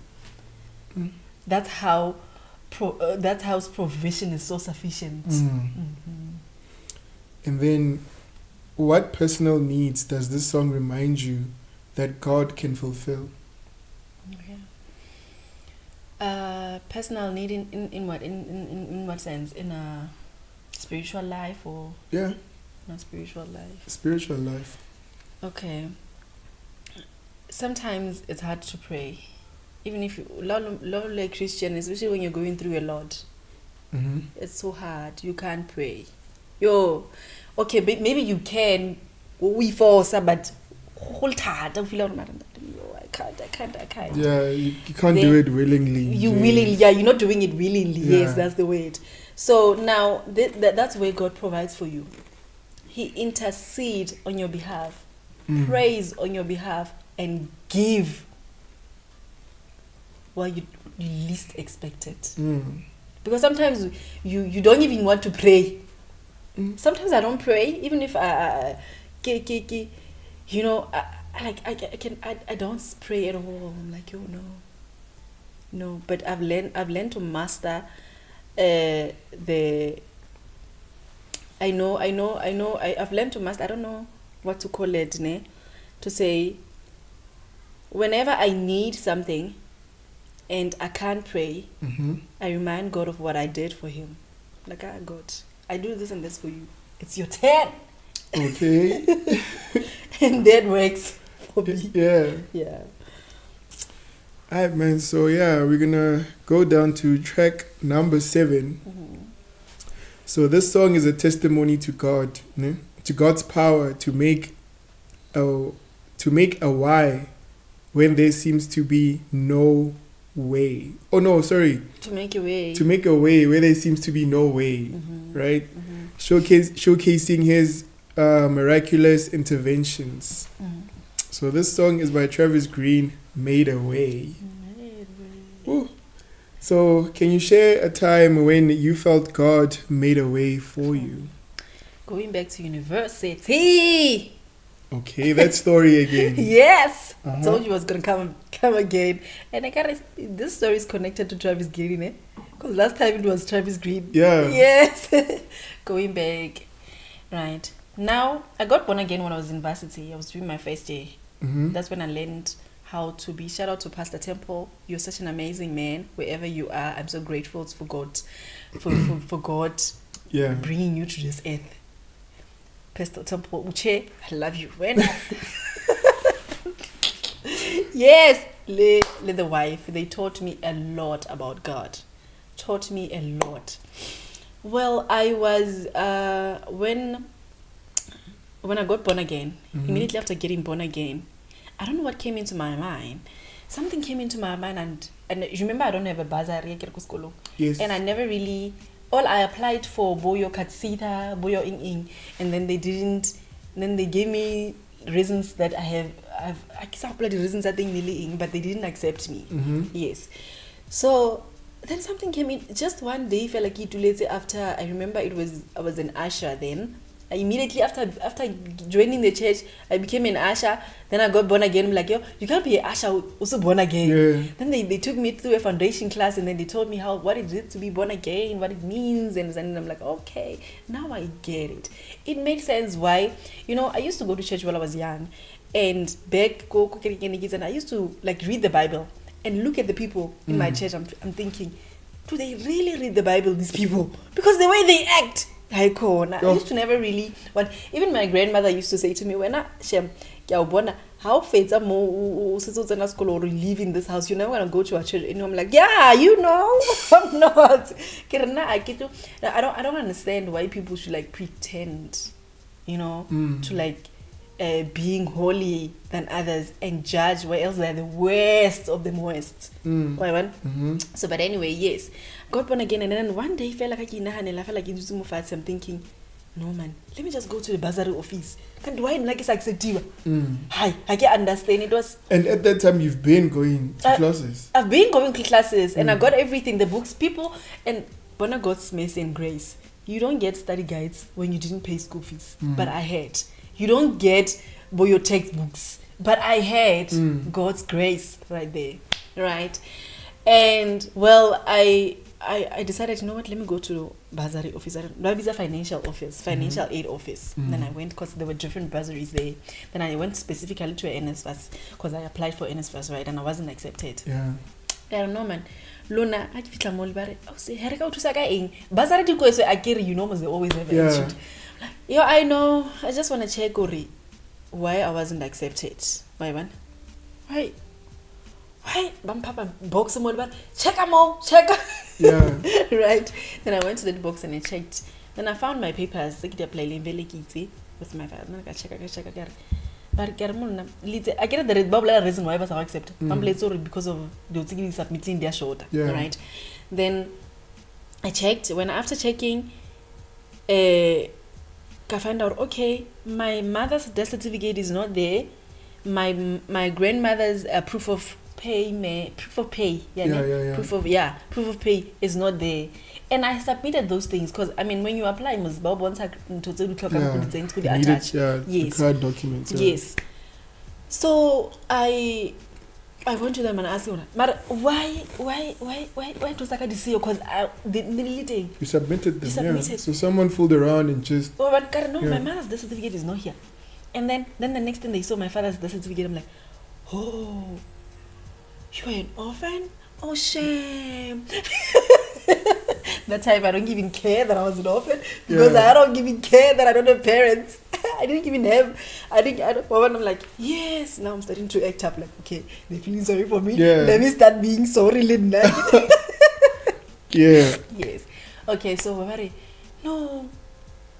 That's how provision is so sufficient. And then, what personal needs does this song remind you that God can fulfill? Personal need in what sense? In a spiritual life or in a spiritual life? Spiritual life. Okay. Sometimes it's hard to pray, even if you like Christian, especially when you're going through a lot. It's so hard. You can't pray. Okay, but maybe you can. We force, but I can't. Yeah, you can't do it willingly. You're not doing it willingly. Yeah. Yes, that's the word. So now that's where God provides for you. He intercedes on your behalf, prays on your behalf, and give while you least expect it. Because sometimes you don't even want to pray. Sometimes I don't pray, even if you know, I don't pray at all. I'm like, oh no. But I've learned to master I've learned to master, I don't know what to call it, ne? To say, whenever I need something and I can't pray, I remind God of what I did for him. Like, God, I do this and this for you. It's your turn. Okay. And that works for me. Yeah. Alright, man. So, yeah, we're going to go down to track number 7. So, this song is a testimony to God, ne? To God's power to make a why when there seems to be no way. Oh, no, sorry. To make a way. To make a way where there seems to be no way, right? Showcasing his miraculous interventions. So this song is by Travis Green, Made a Way. Ooh. So can you share a time when you felt God made a way for you? Going back to university. Okay, that story again. Yes. I told you I was going to come again. And this story is connected to Travis Green, eh? Because last time it was Travis Green. Yeah. Yes. Going back. Right. Now, I got born again when I was in varsity. I was doing my first year. That's when I learned how to be. Shout out to Pastor Temple. You're such an amazing man. Wherever you are, I'm so grateful for God. For God bringing you to this earth. Pastor Temple, Uche, I love you. When? Yes. The wife. They taught me a lot about God. Taught me a lot. Well, I was when I got born again, immediately after getting born again, I don't know what came into my mind. Something came into my mind, and you remember I don't have a bursary. Yes. And I never really. All I applied for Boyo Katsita, Boyo Ing, and then they didn't. Then they gave me reasons that I applied the reasons that they really, but they didn't accept me. Yes. So then something came in. Just one day, felt like it after. I remember I was an usher then. Immediately after joining the church, I became an usher. Then I got born again. I'm like, yo, you can't be an usher also born again. Yeah. Then they took me through a foundation class, and then they told me what it is to be born again, what it means, and I'm like, okay, now I get it. It makes sense why. I used to go to church while I was young, and and I used to like read the Bible and look at the people in my church. I'm thinking, do they really read the Bible, these people? Because the way they act. I used to never really want. Even my grandmother used to say to me, "When how faith am school or live in this house, you're never gonna go to a church." And I'm like, yeah, I'm not. I don't understand why people should like pretend, to like being holy than others and judge where else they're the worst of the worst. So, but anyway, yes, got born again, and then one day I felt like I'm thinking, no man, let me just go to the bursary office. Do I like it's accepted? Hi, I can understand it was. And at that time, you've been going to classes. I've been going to classes, and I got everything, the books, people, and Bona God's mercy and grace. You don't get study guides when you didn't pay school fees, but I had. You don't get your textbooks, but I had God's grace right there, right? And well, I decided, you know what? Let me go to bursary office. No, it's a financial office, financial aid office. Then I went because there were different bursaries there. Then I went specifically to NSFAS because I applied for NSFAS, right? And I wasn't accepted. Yeah. I don't know, man. Lona, I fitla molbare. I say, "Hereka utusaka ing." Bursary diko so akiri, they always have an attitude. Yeah, I know. I just want to check why I wasn't accepted. Why? Bam papa box them all, but check. Yeah. Right. Then I went to the box and I checked. Then I found my papers. Like they play with my file. I check. But I get the red bubble reason why I was accepted. I'm because of the submitting their shoulder. Yeah. Right. Then I checked. After checking, I find out, okay, my mother's death certificate is not there. My grandmother's proof of pay, proof of pay is not there, And I submitted those things because, I mean, when you apply, the card documents. Yeah. Yes. So I went to them and asked them, but why to Saka this year? Because you submitted them. Yeah. So someone fooled around and just. Oh, but no, my mother's death certificate is not here. And then the next thing they saw my father's death certificate, I'm like, oh, you are an orphan? Oh, shame. That time I don't even care that I was an orphan because I don't even care that I don't have parents. I don't. But when I'm like, yes, now I'm starting to act up like, okay, they're feeling sorry for me. Yeah. Let me start being sorry, Linda. Yeah. Yes. Okay, so no.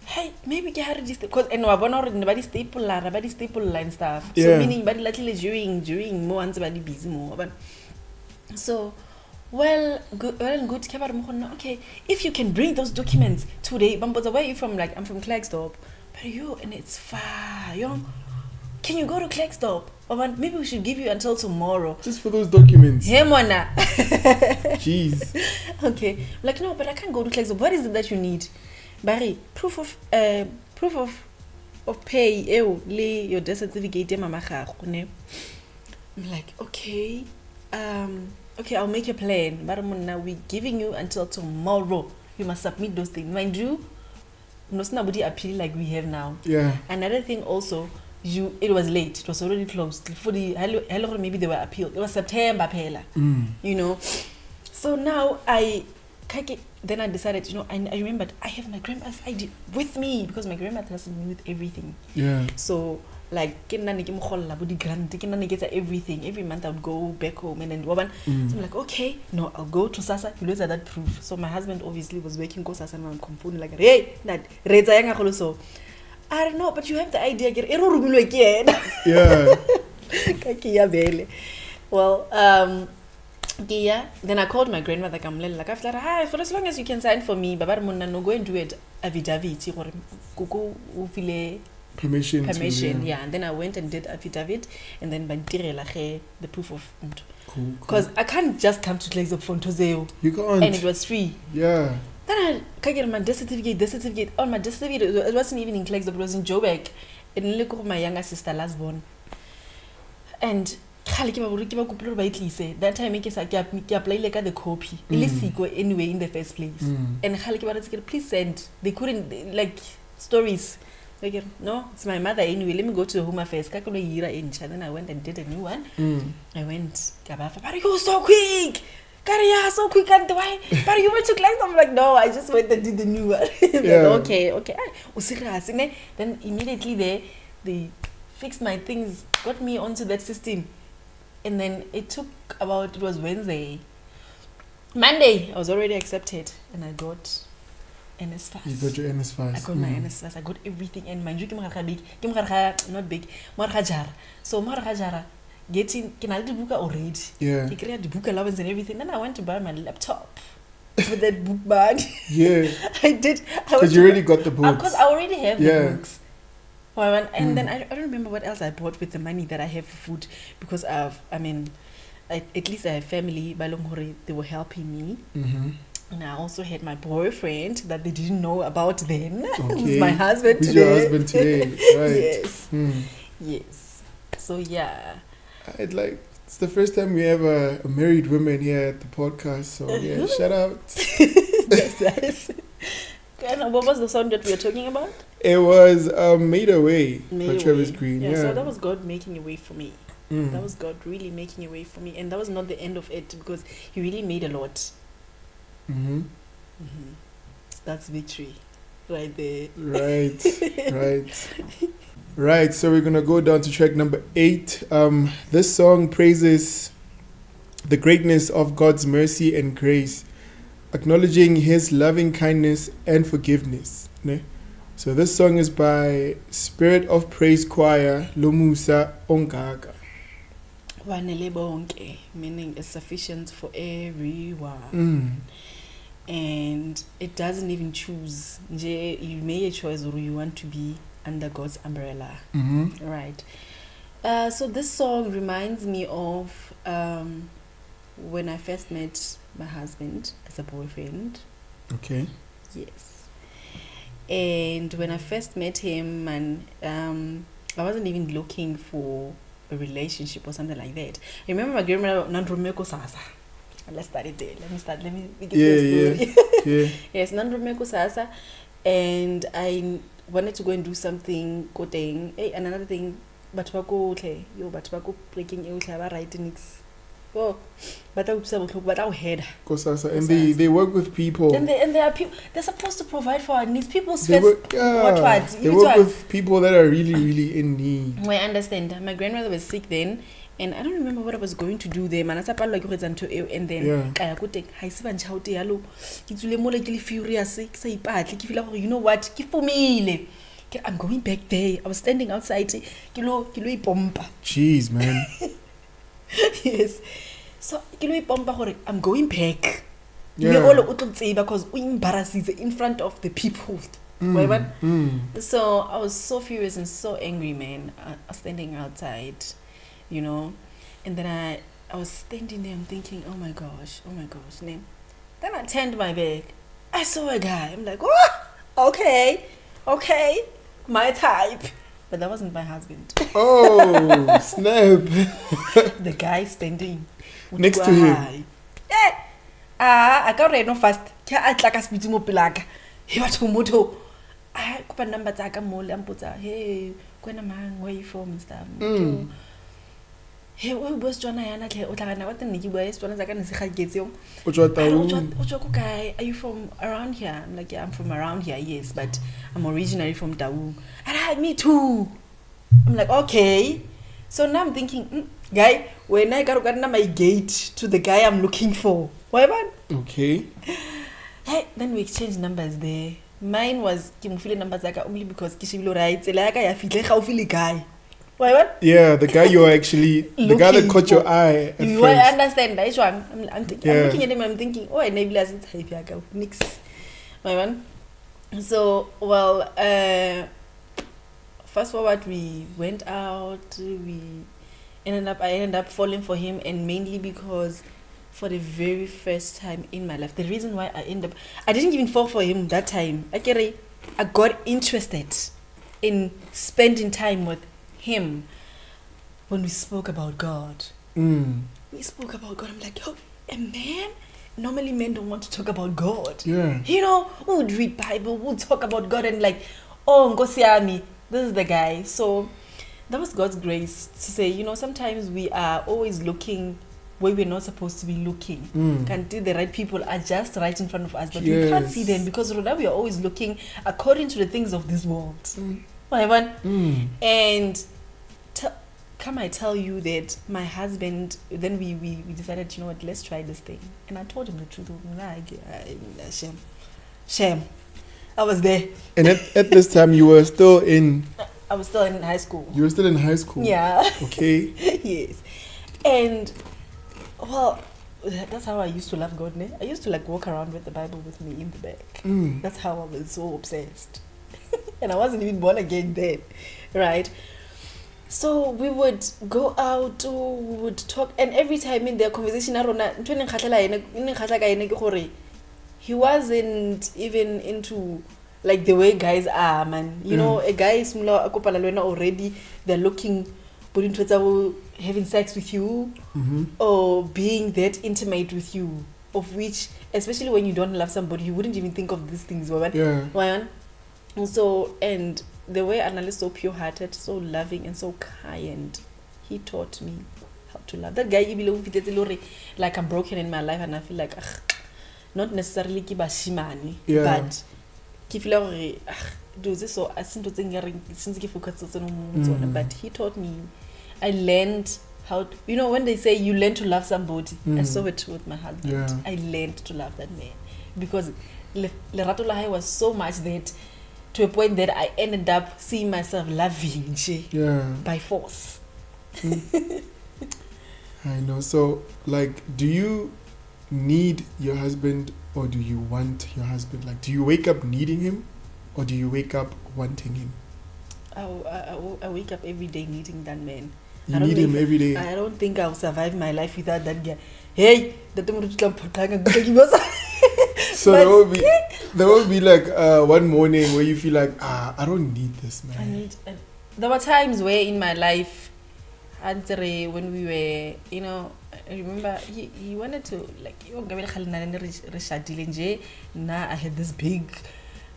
Hey, maybe get her this because and nobody staple line stuff. Yeah. So meaning body likely during more and somebody busy more. But so well good. Okay, if you can bring those documents today, but where are you from? Like I'm from Klerksdorp. But and it's far, Can you go to Klerksdorp? Or maybe we should give you until tomorrow. Just for those documents. Hey, Mona. Jeez. Okay. Like, no, but I can't go to Klerksdorp. What is it that you need? Barry, proof of pay. Your death certificate. I'm like, okay. Okay, I'll make a plan. But now we're giving you until tomorrow. You must submit those things. Mind you, nobody appeal like we have now. Yeah. Another thing also, it was late. It was already closed. For the hello, maybe they were appealed. It was September, So now then I decided, I remembered I have my grandma's ID with me because my grandma trusts me with everything. Yeah. So like everything. Every month I would go back home and then so I'm like, okay, no, I'll go to Sasa. You lose that proof. So my husband obviously was working go Sasa and I'm confused like, hey, so I don't know, but you have the idea. Yeah. Well, then I called my grandmother. Like, after hi, for as long as you can sign for me, Baba Monna no go and do it affidavit. Permission. Yeah. And then I went and did affidavit, and then the proof of cool. Because I can't just come to Klerksdorp for Ntozeo. You can't. And it was free. Yeah. Then I get my death certificate. On my death certificate, it wasn't even in Klerksdorp, it was in Joburg. And look at my younger sister, last born. And that time I apply like the copy. Anyway, in the first place. And please send. They couldn't like stories. Like, no, it's my mother anyway. Let me go to the home affairs. Then I went and did a new one. I went, but you're so quick. So quick and why? But you went to class. I'm like, no, I just went and did the new one. Okay. Then immediately they fixed my things, got me onto that system. And then it was Wednesday. Monday, I was already accepted. And I got NS5. You got your NS5. I got my NS5. I got everything. And mind you, not big. So, getting the book already. Yeah. He created the book allowance and everything. Then I went to buy my laptop with that book bag. Yeah. I did. Because you already got the books. Because I already have the books. And then I don't remember what else I bought with the money that I have for food because at least I have family. They were helping me. And I also had my boyfriend that they didn't know about then. Who's my husband today. Who's your husband today? Right. Yes. Yes. So yeah. It's the first time we have a married woman here at the podcast. So yeah, shout out. Yes. And what was the song that we were talking about? It was Made a Way by Travis Green. Yeah, so that was God making a way for me. That was God really making a way for me. And that was not the end of it because he really made a lot. That's victory right there. Right, so we're going to go down to track number 8. This song praises the greatness of God's mercy and grace, acknowledging his loving kindness and forgiveness. Ne? So this song is by Spirit of Praise Choir, Lomusa Ongaga. Wanele bonke, meaning it's sufficient for everyone. And it doesn't even choose. You made a choice or you want to be under God's umbrella. Right. So this song reminds me of when I first met my husband as a boyfriend. Okay. Yes. And when I first met him, and I wasn't even looking for a relationship or something like that. I remember my grandmother Nandrumeko Sasa. Let's start it there. Let me get the story. Yeah. Yes, Nandrumeko Sasa. And I wanted to go and do something coding. Hey, and another thing, but okay, but breaking out writing. Oh, but I'll head. And they work with people. And they are people. They're supposed to provide for our needs. People's They first. work, they work with people that are really, really in need. Well, I understand. My grandmother was sick then, and I don't remember what I was going to do there. Man, and then I could take high seven shout yellow. It's really furious. Say, you know what? Keep for me. I'm going back there. I was standing outside. Kilo bomb. Jeez, man. Yes. So I'm going back. Yeah. Because we embarrassed in front of the people. So I was so furious and so angry, man. I was standing outside, you know, and then I was standing there. I'm thinking, oh my gosh. Then I turned my back. I saw a guy. I'm like, oh, okay, my type. But that wasn't my husband. Oh, snap. The guy standing next to him. Yeah. I can't read no fast. I like a speed mo pilaka. He was to moto. I could number taka mole and put hey, when a man where you from stuff. Hey, we was John Ayana Otana, what the Niki West, one as I can say, get you. Are you from around here? I'm like, yeah, I'm from around here, yes, but I'm originally from Dawu. And me too. I'm like, okay. So now I'm thinking, guy, when I got my gate to the guy I'm looking for. Why man? Okay. Hey, then we exchanged numbers there. Mine was Kimufile numbers only because Kishilo writes, like I feel guy. Why what? Yeah, the guy you're actually the guy that caught your eye. You understand that one. I'm looking at him. I'm thinking, oh, I never doesn't type here. Nix. My man. So fast forward, we went out. I ended up falling for him, and mainly because for the very first time in my life, the reason why I didn't even fall for him that time. I got interested in spending time with him when we spoke about God. We spoke about God. I'm like, oh, a man? Normally men don't want to talk about God. Yeah. You know, who would read Bible, who would talk about God and like, oh, Ngosiami, this is the guy. So that was God's grace to say, you know, sometimes we are always looking where we're not supposed to be looking. Can't the right people are just right in front of us, but we can't see them because we are always looking according to the things of this world. And come I tell you that my husband, then we decided, you know what, let's try this thing. And I told him the truth. Shame. I was there. And at this time you were still in... I was still in high school. You were still in high school? Yeah. Okay. Yes. And, well, that's how I used to love God. I used to like walk around with the Bible with me in the back. That's how I was so obsessed. And I wasn't even born again then, right? So we would go out, we would talk, and every time in their conversation, he wasn't even into like the way guys are, man. You know, a guy is already, they're looking, having sex with you, or being that intimate with you, of which, especially when you don't love somebody, you wouldn't even think of these things. So, and the way Anna is so pure-hearted, so loving, and so kind, he taught me how to love. That guy, like I'm broken in my life, and I feel like, not necessarily kibashimani, but kifila do this so I since but he taught me. I learned how to, you know, when they say you learn to love somebody, I saw it with my husband. I learned to love that man because Lerato Lahai was so much that to a point that I ended up seeing myself loving by force. I know. So, like, do you need your husband or do you want your husband? Like, do you wake up needing him or do you wake up wanting him? I wake up every day needing that man. You need him every day. I don't think I'll survive my life without that guy. Hey, So there will be like one morning where you feel like, I don't need this, man. There were times where in my life, Andre, when we were, you know, I remember he wanted to like, I had this big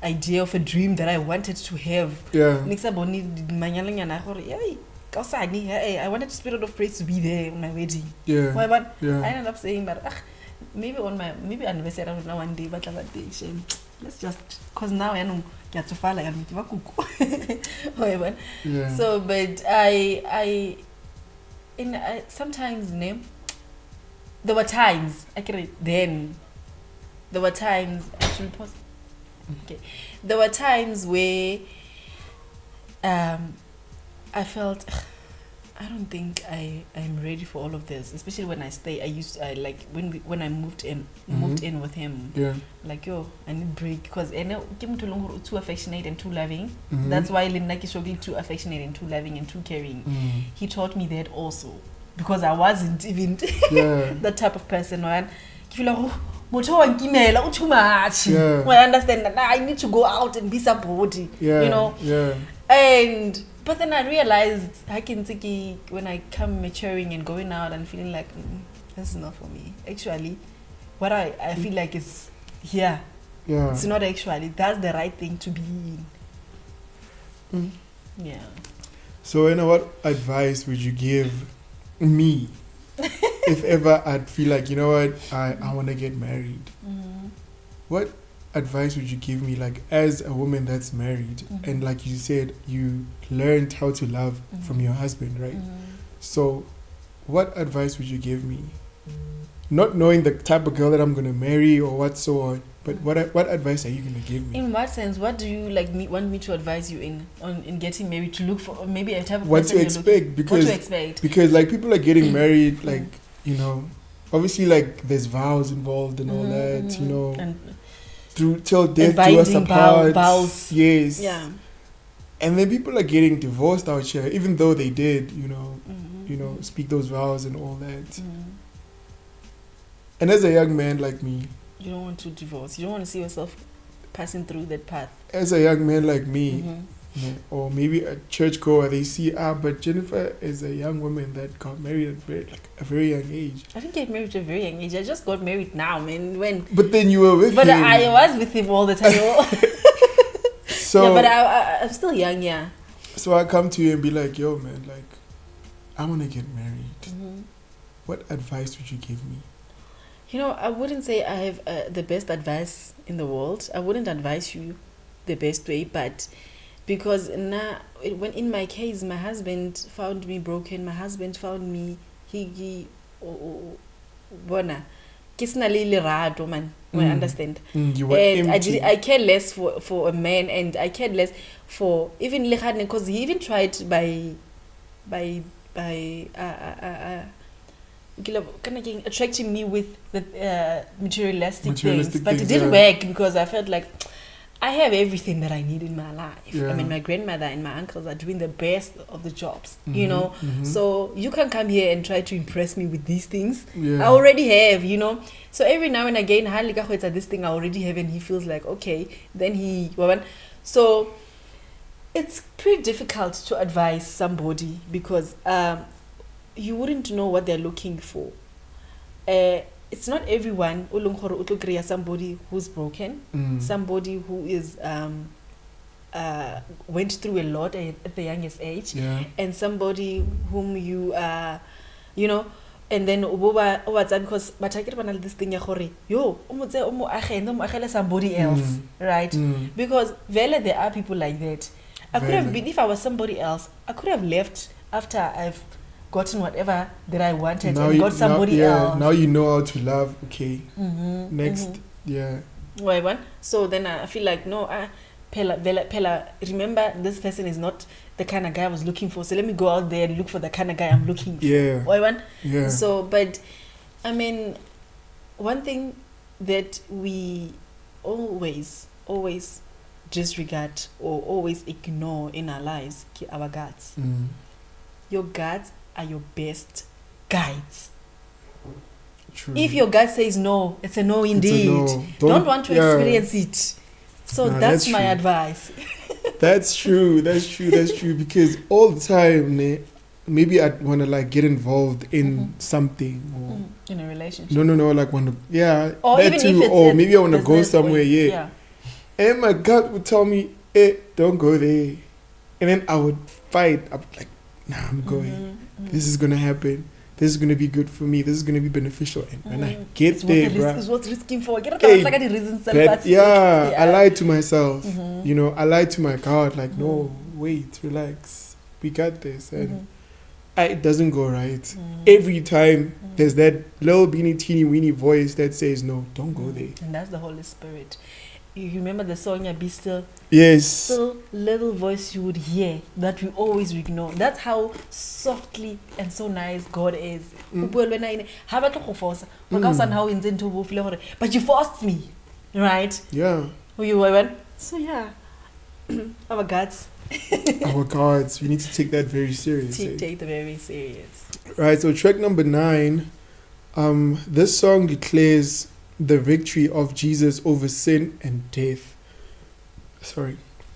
idea of a dream that I wanted to have. Yeah. I wanted the Spirit of Praise to be there on my wedding. Yeah. I Yeah. ended up saying, but maybe on my anniversary, I don't know, one day, but let's just, because now I know get to fall like Yeah. So, but sometimes there were times actually there were times where I felt I don't think I'm ready for all of this, especially when I like when I moved in with him. Yeah. Like, I need break because I know too affectionate and too loving. That's why Linda is struggling too affectionate and too loving and too caring. He taught me that also because I wasn't even that type of person. I feel like too much. I understand that I need to go out and be somebody. You know. Yeah. But then I realized when I come maturing and going out and feeling like this is not for me. Actually, what I feel like is here. Yeah. It's not actually. That's the right thing to be in. Yeah. So, what advice would you give me if ever I'd feel like, I want to get married? What advice would you give me, like, as a woman that's married and, like you said, you learned how to love from your husband, right? So what advice would you give me, not knowing the type of girl that I'm going to marry or what so on, but what advice are you going to give me? In what sense? What do you want me to advise you in getting married, to look for maybe a type of what to expect? Because like people are getting married, like, obviously, like, there's vows involved and all that, and till death do us apart. Vows. Yes. Yeah. And then people are getting divorced out here, even though they did, speak those vows and all that. And as a young man like me, you don't want to divorce. You don't want to see yourself passing through that path. As a young man like me, or maybe a churchgoer, they see, but Jeniffer is a young woman that got married at a very young age. I didn't get married at a very young age. I just got married now, man. When? But then you were with him. But I was with him all the time. So yeah, but I'm still young, yeah. So I come to you and be like, yo, man, like, I want to get married. What advice would you give me? I wouldn't say I have the best advice in the world. I wouldn't advise you the best way, but because now, when in my case, my husband found me broken. My husband found me bona. Man, I understand. You were and empty. I care less for a man, and I cared less for even Lehane, because he even tried by attracting me with the materialistic things, but it didn't work because I felt like I have everything that I need in my life. I mean, my grandmother and my uncles are doing the best of the jobs, so you can come here and try to impress me with these things. I already have, so every now and again, this thing I already have, and he feels like, okay, then so it's pretty difficult to advise somebody because you wouldn't know what they're looking for. It's not everyone somebody who's broken, somebody who is went through a lot at the youngest age, and somebody whom you and then because this thing somebody else, right? Because there are people like that. I could have been, if I was somebody else, I could have left after I've gotten whatever that I wanted and got somebody else. Now you know how to love. Okay. Next. Yeah. So then I feel like, no, Pella, remember, this person is not the kind of guy I was looking for. So let me go out there and look for the kind of guy I'm looking for. Yeah. So, but I mean, one thing that we always disregard or always ignore in our lives, our guts. Your guts are your best guides. True. If your gut says no, it's a no indeed. It's a no. Don't want to experience it. So that's my advice. That's true. That's true. Because all the time, maybe I'd want to like get involved in something or in a relationship. No, like want to or that even too. If it's or maybe I want to go somewhere. Yeah. And my gut would tell me, don't go there. And then I would fight. I'm like, nah, I'm going. This is gonna happen. This is going to be good for me. This is going to be beneficial. And when I get there, bro. It's worth risking for. I lied to myself. You know, I lied to my God. Like, no, wait, relax. We got this. And it doesn't go right. Every time there's that little teeny weeny voice that says, no, don't go there. And that's the Holy Spirit. You remember the song, Be Still? Yes. Still little voice you would hear that we always ignore. That's how softly and so nice God is. But you forced me, right? Yeah. So yeah, our gods. Our gods. We need to take that very serious. Take it very serious. Right. So track number 9. This song declares the victory of Jesus over sin and death.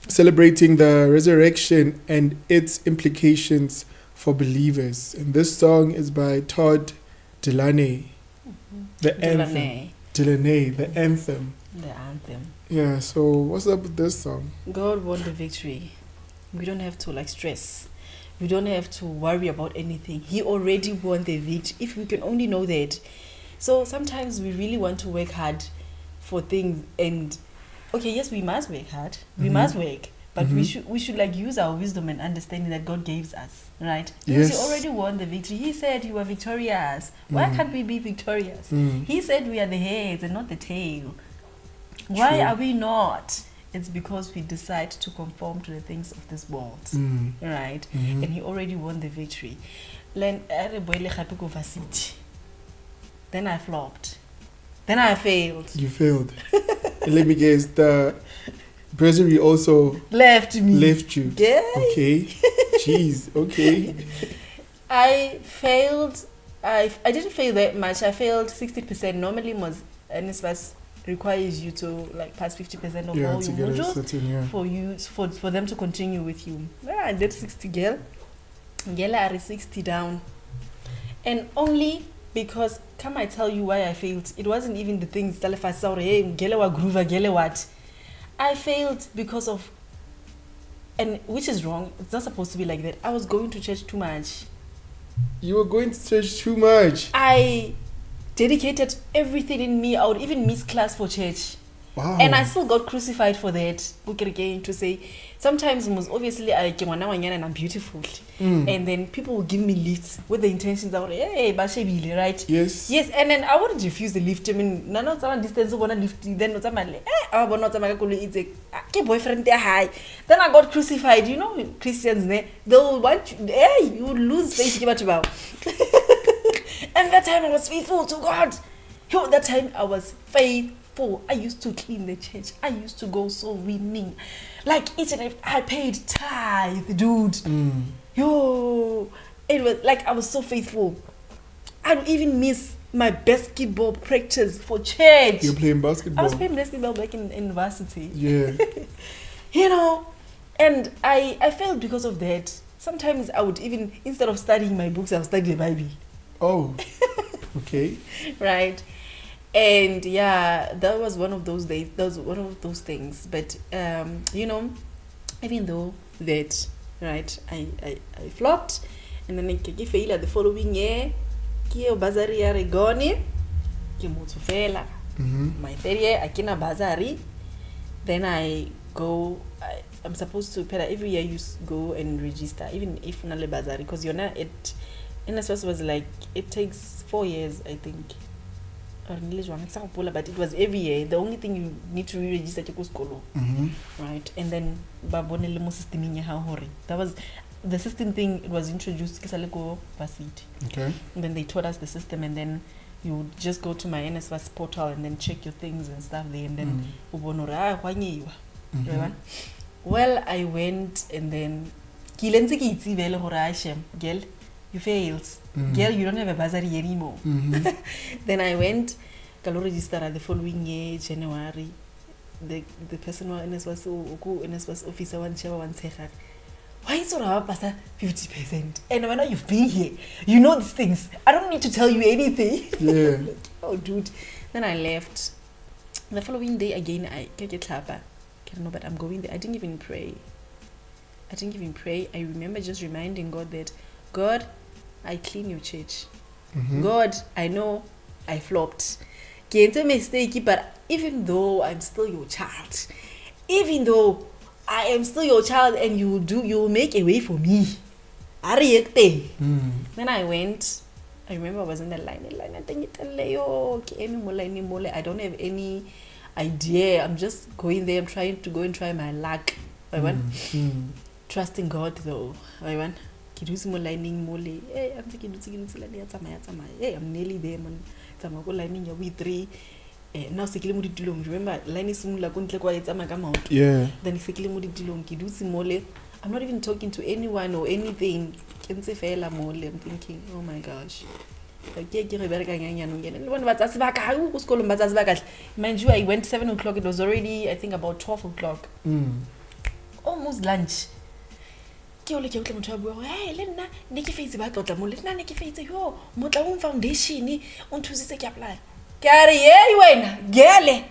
Celebrating the resurrection and its implications for believers. And this song is by Todd Delaney. The anthem. The anthem. Yeah, so what's up with this song? God won the victory. We don't have to stress. We don't have to worry about anything. He already won the victory. If we can only know that. So sometimes we really want to work hard for things, and okay, yes, we must work hard. We must work, but we should use our wisdom and understanding that God gives us, right? Because He already won the victory. He said you are victorious. Why can't we be victorious? He said we are the heads and not the tail. Why are we not? It's because we decide to conform to the things of this world, right? And He already won the victory. Then I flopped. Then I failed. You failed. Let me guess, the bursary also left you. Yeah. Okay. Jeez. Okay. I failed. I didn't fail that much. I failed 60%. Normally, NSFAS requires you to pass 50% of all your modules for them to continue with you. Yeah, I did 60, girl. Girl, I 60 down, and only. Because, can I tell you why I failed? It wasn't even the things that I saw, I failed because of, and which is wrong, it's not supposed to be like that. I was going to church too much. You were going to church too much? I dedicated everything in me. I would even miss class for church. Wow. And I still got crucified for that. To say, sometimes most obviously and I'm beautiful. And then people will give me lifts with the intentions of, hey, Bashebile, right? Yes. Yes, and then I wouldn't refuse the lift. I mean, no distance over a lift, then not a boyfriend there high. Then I got crucified. You know, Christians, they'll want you, hey, you would lose faith. And that time I was faithful to God. That time I was faithful. I used to clean the church. I used to go so winning. Each and every, I paid tithe, dude. Yo, it was I was so faithful. I would even miss my basketball practice for church. You're playing basketball? I was playing basketball back in university. Yeah. And I failed because of that. Sometimes I would even, instead of studying my books, I would study the Bible. Oh, okay. Right. And yeah, that was one of those days. That was one of those things. But even though that, right, I flopped, and then I failed the following year. Bazari Aregoni, my third year, I came a bazari. Then I go. I'm supposed to pay every year. You go and register, even if not a bazari, because you're not. NSFAS was it takes 4 years, I think. But it was every year. The only thing you need to re-register is school, right? And then that was the system thing. It was introduced varsity. Okay. And then they taught us the system, and then you would just go to my NSFAS portal and then check your things and stuff there, and then well, I went, and then girl, you failed. Girl, you don't have a bursary anymore. Then I went, Kalo register the following year, January. The person who was officer one chair one second. Why is it about 50%? And when you've been here, you know these things. I don't need to tell you anything. Yeah. Like, oh, dude. Then I left. The following day again, I get clapper. I don't know, but I'm going there. I didn't even pray. I remember just reminding God that, God, I clean your church. God, I know I flopped. It's a mistake, but even though I'm still your child, even though I am still your child and you will make a way for me. Airyqtip. Then I went. I remember I was in the line. I think I don't have any idea. I'm just going there. I'm trying to go and try my luck. Trusting God though. I went. Hey, I'm nearly there, man. Lining your three. Now remember line is yeah. Then I'm not even talking to anyone or anything. I'm thinking, oh my gosh. Mind you, I went 7 o'clock. It was already, I think, about 12 o'clock. Almost lunch. Hey, Lena, Nikki face about Lena, Nikki face, yo, Motaun Foundation, on Tuesday apply. Carry, you win, Gale,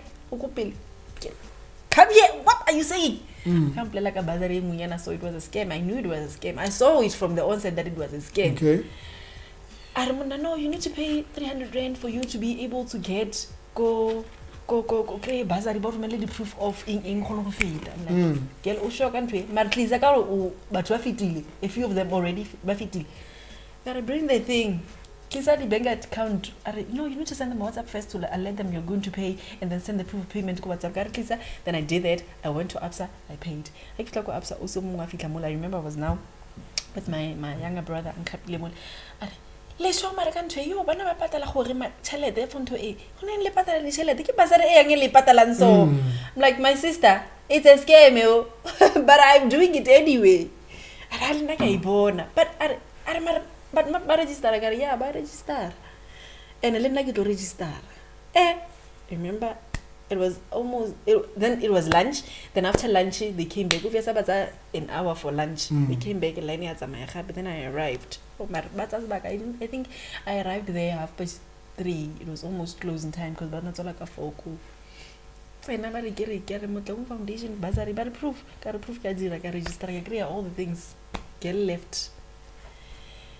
come here, what are you saying? Can't play like a bazari Muyana, so it was a scam. I knew it was a scam. I saw it from the onset that it was a scam. Okay. I remember, no, you need to pay 300 rand for you to be able to get go create bazari about the proof of in feed. I'm like, girl, shock and pay. But a few of them already bafiti. Gotta bring the thing. Kisa the bank account. No, you need to send them WhatsApp first to let them you're going to pay and then send the proof of payment to WhatsApp. Then I did that. I went to ABSA. I paid. I ABSA also. I remember I was now with my younger brother and Kapile. Les show American to you, but never patala horima chalete from to a. Only patala chalete, keep a patalan so. I'm like, my sister, it's a scam, but I'm doing it anyway. I don't like a born, but not register. I got yeah, but register. And I didn't like to register. Remember, it was almost, then it was lunch. Then after lunch, they came back. We had an hour for lunch. They came back and line at my but then I arrived. I think I arrived there 3:30. It was almost closing time because but not so like a 4 cool. And I get a foundation, bazari, but proof, got register, I agree all the things. Get left.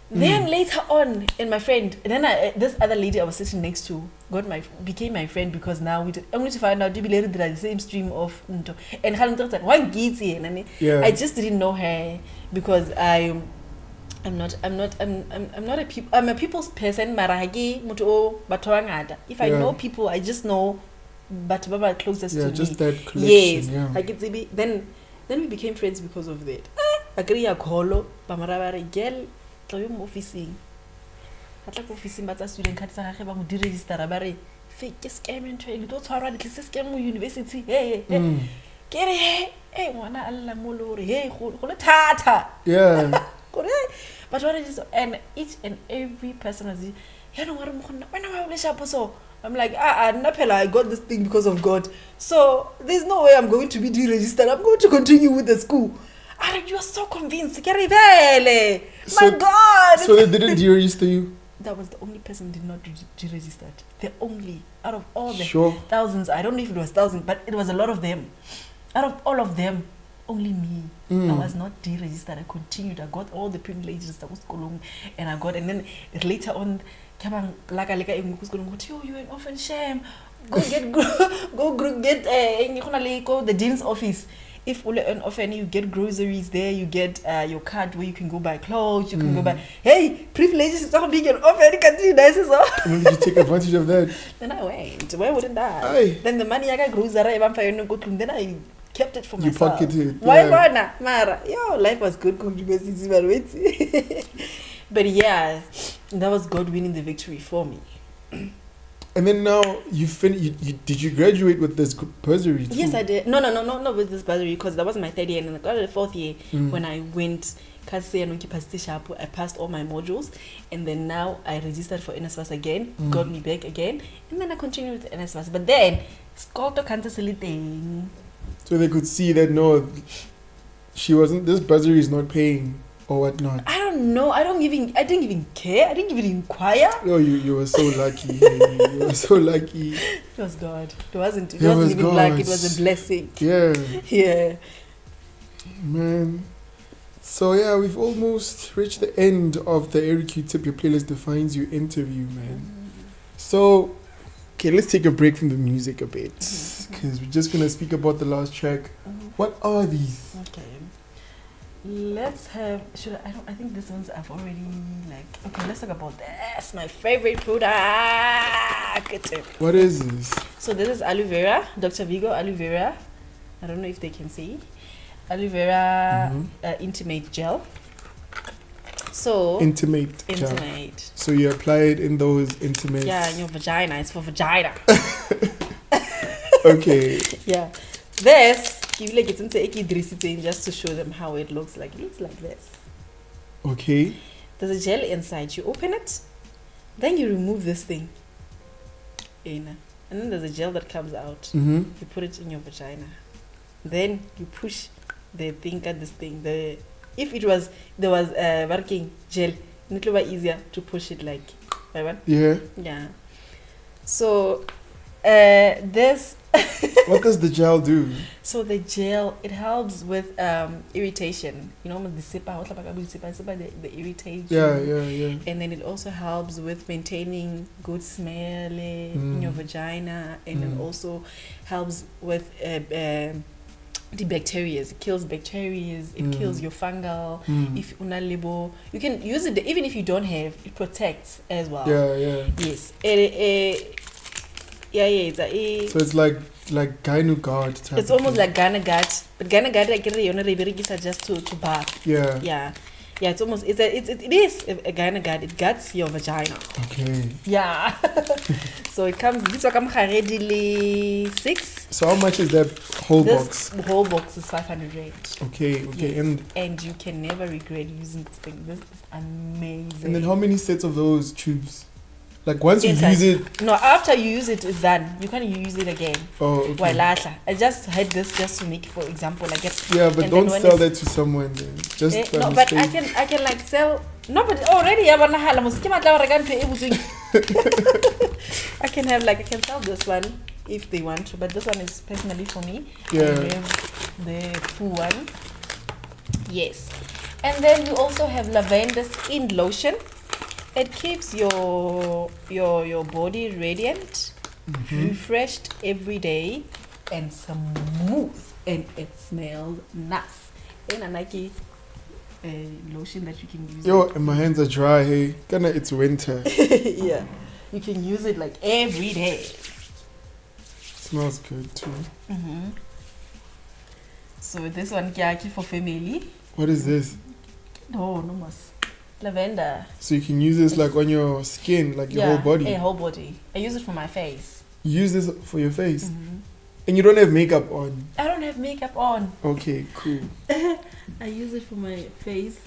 Then later on, and my friend, then this other lady I was sitting next to became my friend because now only to find out they're the same stream of Nto. And I just didn't know her because I'm a people's person. If I know people, I just know but Baba closest to me. Just that connection. Yes. Yeah. Like it's then we became friends because of that. Agree a colo, Bamarabari girl. Officing. At like officing, but a student can't say I have to register a very fake scam and train. Don't already scam university. Hey, get it. Hey, one alla molori. Hey, tata. Yeah. But what is and each and every person is you know what I'm like, Napela, I got this thing because of God. So there's no way I'm going to be deregistered. I'm going to continue with the school. You are so convinced. My God. So they didn't deregister you? That was the only person who did not deregister. The only, out of all the thousands, I don't know if it was thousands, but it was a lot of them. Out of all of them, only me. I was not deregistered. I continued. I got all the privileges that was going, and I got, and then later on, you're an orphan shame. Go get the dean's office. If only an orphan, you get groceries there, you get your card where you can go buy clothes, you can go buy. Hey, privileges is not being an orphan. You can do this. Maybe you take advantage of that. Then I went. Why wouldn't I? Then the money I got grocery, then I kept it for myself. You pocketed. Why not, Mara? Yo, life was good. But yeah, that was God winning the victory for me. And then now you did you graduate with this bursary too? Yes, I did. No, not with this bursary, because that was my 3rd year, and then I got the 4th year when I went. I passed all my modules, and then now I registered for NSFAS again, got me back again, and then I continued with NSFAS. But then, Skolto can't thing. So they could see that no, this bursary is not paying or whatnot. I don't know. I didn't even care. I didn't even inquire. No, you were so lucky. You were so lucky. It was God. It wasn't even God. luck. It was a blessing. Yeah. Yeah. Man. So yeah, we've almost reached the end of the Airyqtip Your Playlist Defines You interview, man. So, okay, let's take a break from the music a bit, because we're just gonna speak about the last track. What are these? Okay. Let's have. I think these ones I've already Okay, let's talk about this. My favorite product. What is this? So this is aloe vera, Dr. Vigo aloe vera. I don't know if they can see. Aloe vera intimate gel. So intimate. So you apply it in those intimate. Yeah, in your vagina. It's for vagina. Okay. Yeah. This it's into just to show them how it looks like. It looks like this. Okay. There's a gel inside. You open it, then you remove this thing. And then there's a gel that comes out. You put it in your vagina. Then you push the thing at this thing. If there was working gel, it would be easier to push it like. Yeah. Yeah. So this. What does the gel do? So the gel, it helps with irritation. You know, the irritation. Yeah. And then it also helps with maintaining good smell in your vagina, and it also helps with the bacteria. It kills bacteria. It kills your fungal. If una libo, you can use it even if you don't have. It protects as well. Yeah. Yes. So it's like Gyno-Guard type. It's almost like Gyno-Guard, but Gyno-Guard are just to bath. Yeah. It's almost it is a Gyno-Guard. It guards your vagina. Okay. Yeah. So it comes. This one comes already 6. So how much is that whole box? The whole box is 500 rand. Okay. Yes. And you can never regret using this thing. This is amazing. And then how many sets of those tubes? Like once you use it. No, after you use it, it's done. You can't use it again. Oh, okay. I just had this just to make, for example, like it. Yeah, but don't sell that to someone then. Just no, but I can like sell. No, but already I can sell this one if they want to, but this one is personally for me. Yeah. I have the full one. Yes, and then you also have lavender skin lotion. It keeps your body radiant, refreshed every day, and smooth, and it smells nice. And a Nike lotion that you can use. And my hands are dry. Hey, it's winter. Yeah, you can use it like every day. Smells good too. So this one Kyaki for family. What is this? No mas. Lavender. So you can use this like on your skin, like your whole body? Yeah, whole body. I use it for my face. You use this for your face? And you don't have makeup on? I don't have makeup on. Okay, cool. I use it for my face.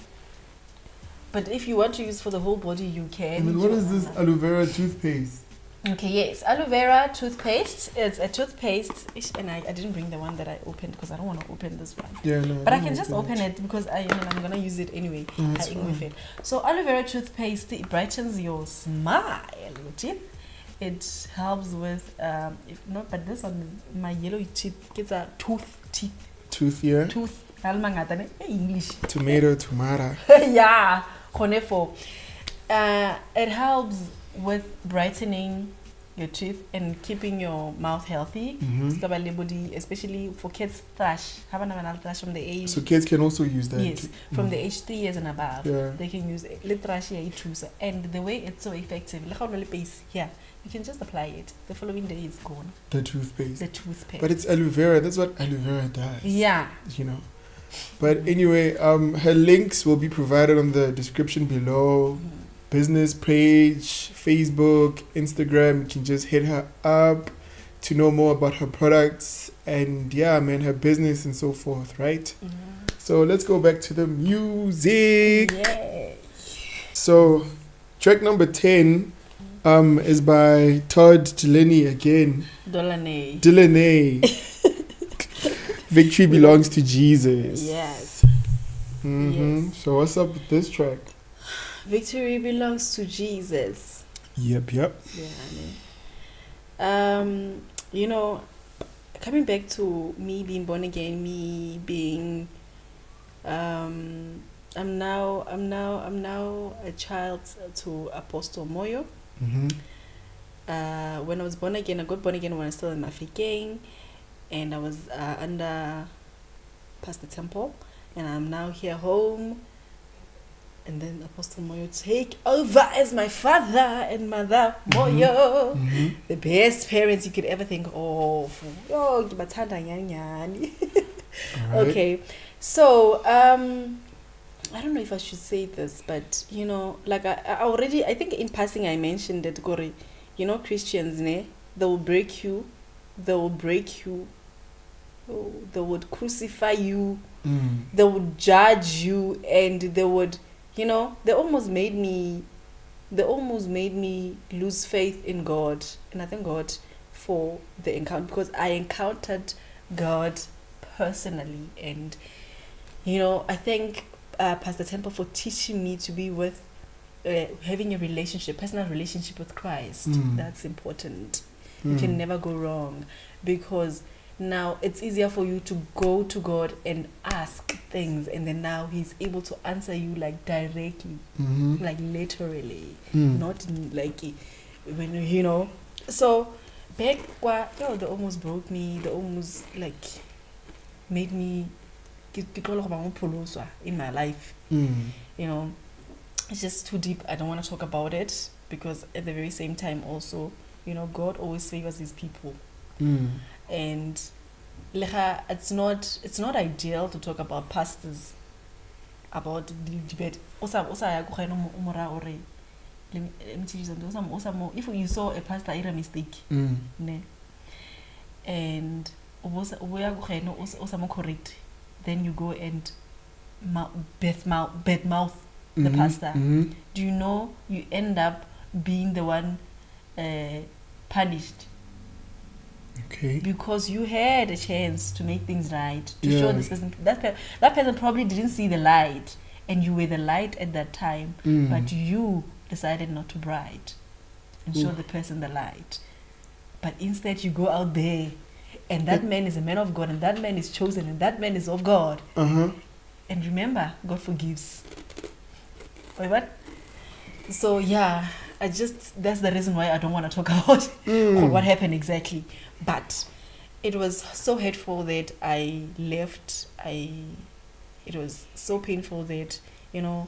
But if you want to use for the whole body, you can. And then what is this aloe vera toothpaste? Okay, yes. Aloe vera toothpaste. It's a toothpaste. And I didn't bring the one that I opened because I don't want to open this one. Yeah, no. But I can just open it because I'm going to use it anyway. So aloe vera toothpaste, it brightens your smile. It helps with, but this one, my yellow teeth, gets a teeth. Tooth, yeah? Tooth. English. Tomato. Yeah. It helps with brightening your teeth and keeping your mouth healthy. Especially for kids thrush from the age. So kids can also use that? Yes, from the age 3 years and above. Yeah. They can use it. And the way it's so effective, here, you can just apply it. The following day it's gone. The toothpaste. But it's aloe vera. That's what aloe vera does. Yeah. But anyway, her links will be provided on the description below. business page, Facebook, Instagram. You can just hit her up to know more about her products and her business and so forth, right? So let's go back to the music. Yeah. So track number 10 is by Todd Delaney again. Delaney. Victory belongs to Jesus. Yes. Yes. So what's up with this track? Victory belongs to Jesus. Yep. Yeah. Coming back to me being born again, me being, I'm now a child to Apostle Moyo. When I was born again, I got born again when I was still in Mafikeng, and I was under Pastor Temple, and I'm now here home. And then Apostle Moyo take over as my father and mother. Moyo, the best parents you could ever think of. Okay, so I don't know if I should say this, but like I already, I think in passing I mentioned that Gori, Christians, they will break you, they would crucify you, they would judge you, and they would. They almost made me lose faith in God. And I thank God for the encounter, because I encountered God personally. And, I thank Pastor Temple for teaching me to be with, having a personal relationship with Christ. That's important. You can never go wrong, because now it's easier for you to go to God and ask things, and then now He's able to answer you like directly, like literally, not like when So back they almost broke me. They almost like made me in my life. It's just too deep. I don't want to talk about it, because at the very same time also, God always favors His people. And it's not ideal to talk about pastors, about the debate. If you saw a pastor a mistake, and correct, then you go and badmouth the pastor. Do you know you end up being the one punished? Okay. Because you had a chance to make things right, to show this person. That person probably didn't see the light, and you were the light at that time, but you decided not to bright and show the person the light. But instead you go out there, and that man is a man of God, and that man is chosen, and that man is of God. And remember, God forgives. Wait, what? So that's the reason why I don't want to talk about what happened exactly. But it was so hateful that I left. It was so painful that, I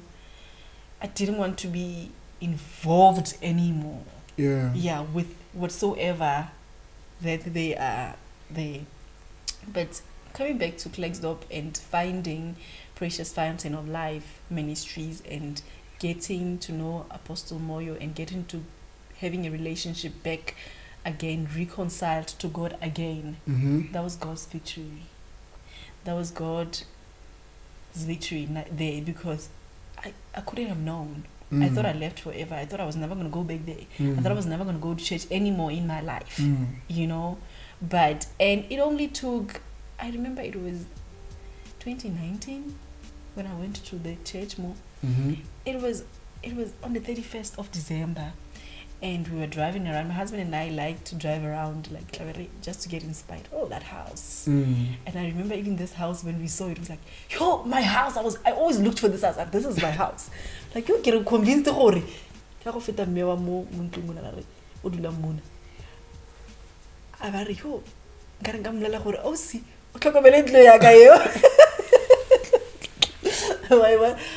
didn't want to be involved anymore. Yeah, with whatsoever that they are there. But coming back to Klerksdorp and finding Precious Fountain of Life Ministries and getting to know Apostle Moyo and getting to having a relationship back again, reconciled to God again. That was God's victory. That was God's victory there, because I couldn't have known. I thought I left forever. I thought I was never going to go back there. I thought I was never going to go to church anymore in my life. But, and it only took, I remember it was 2019 when I went to the church more. It was on the 31st of December, and we were driving around. My husband and I like to drive around like just to get inspired. Oh, that house. And I remember even this house, when we saw it, it was like, yo, my house. I always looked for this house. Like, this is my house. Like, you get convinced the hori.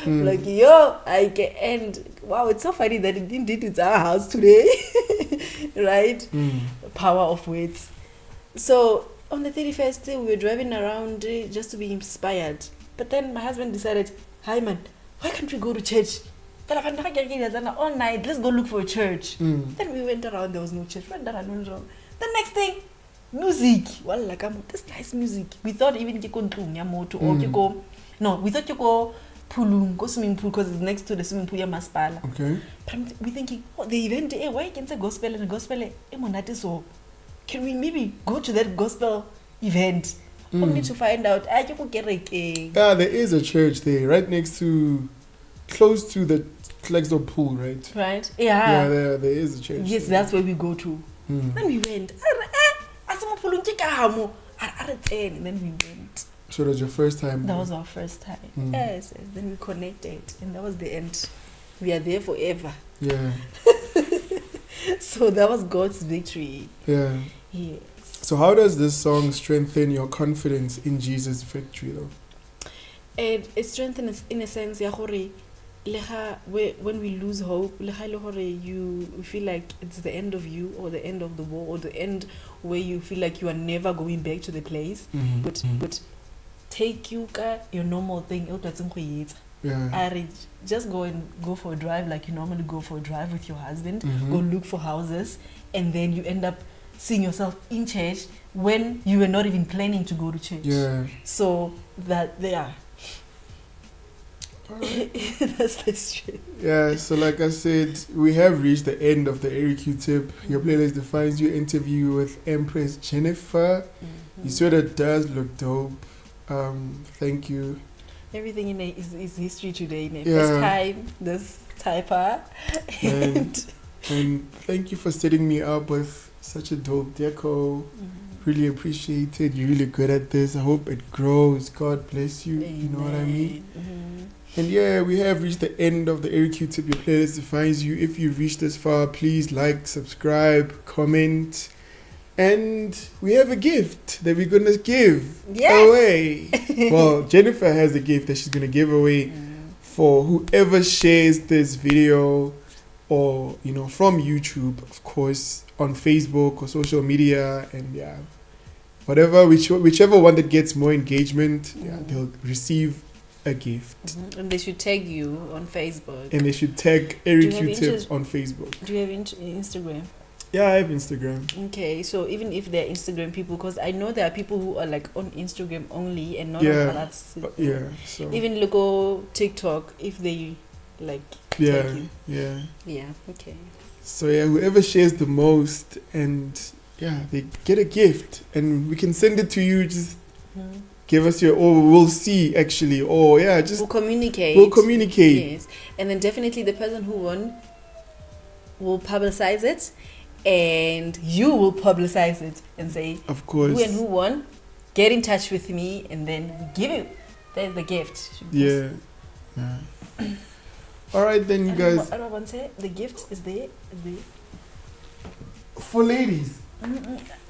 Like, yo, I can end. Wow, it's so funny that indeed it's our house today. Right? Power of words. So on the 31st day, we were driving around just to be inspired. But then my husband decided, hi man, why can't we go to church? all night, let's go look for a church. Then we went around, there was no church. Went around. The next thing, music. Well, like, this nice music. We thought even kiko ntlung moto or kiko. No, we thought kiko pulung, go swimming pool because it's next to the swimming pool ya Maspala. Okay. But we thinking, the event, why can't say gospel and gospel? So can we maybe go to that gospel event? Only to find out, there is a church there, right next to, close to the Klerksdorp pool, right? Right. Yeah, there is a church. Yes, there. that's where we go to. Then we went. And then we went. So that was your first time? That was our first time. Yes. Then we connected, and that was the end. We are there forever. Yeah. So that was God's victory. Yeah. Yes. So how does this song strengthen your confidence in Jesus' victory, though? It strengthens in a sense, when we lose hope, you feel like it's the end of you, or the end of the war, or the end where you feel like you are never going back to the place. But take your normal thing. Yeah. Just go for a drive like you normally go for a drive with your husband. Go look for houses, and then you end up seeing yourself in church when you were not even planning to go to church. Yeah. So that they are. That's the strength. Yeah, so like I said, we have reached the end of the Airyqtip. Your playlist defines you interview with Empress Jeniffer. You swear that does look dope. Thank you. Everything in it is history today. First time, this typer. And thank you for setting me up with such a dope deco. Really appreciate it. You're really good at this. I hope it grows. God bless you. Amen. You know what I mean? And yeah, we have reached the end of the Airyqtip. Your playlist defines you. If you've reached this far, please like, subscribe, comment. And we have a gift that we're going to give away. Well, Jeniffer has a gift that she's going to give away for whoever shares this video, or, from YouTube, of course, on Facebook or social media, and whichever one that gets more engagement, they'll receive a gift. And they should tag you on Facebook. And they should tag Airyqtip on Facebook. Do you have Instagram? Yeah, I have Instagram. Okay, so even if they're Instagram people, because I know there are people who are like on Instagram only and not on other. So even local TikTok, if they like tag you. Okay. So whoever shares the most, and they get a gift, and we can send it to you. Just give us we'll see actually, we'll communicate. Yes, and then definitely the person who won will publicize it, and you will publicize it and say, of course, who and who won. Get in touch with me, and then we give you. There's the gift. Yeah. All right, then you guys. I don't want to say the gift is there. For ladies.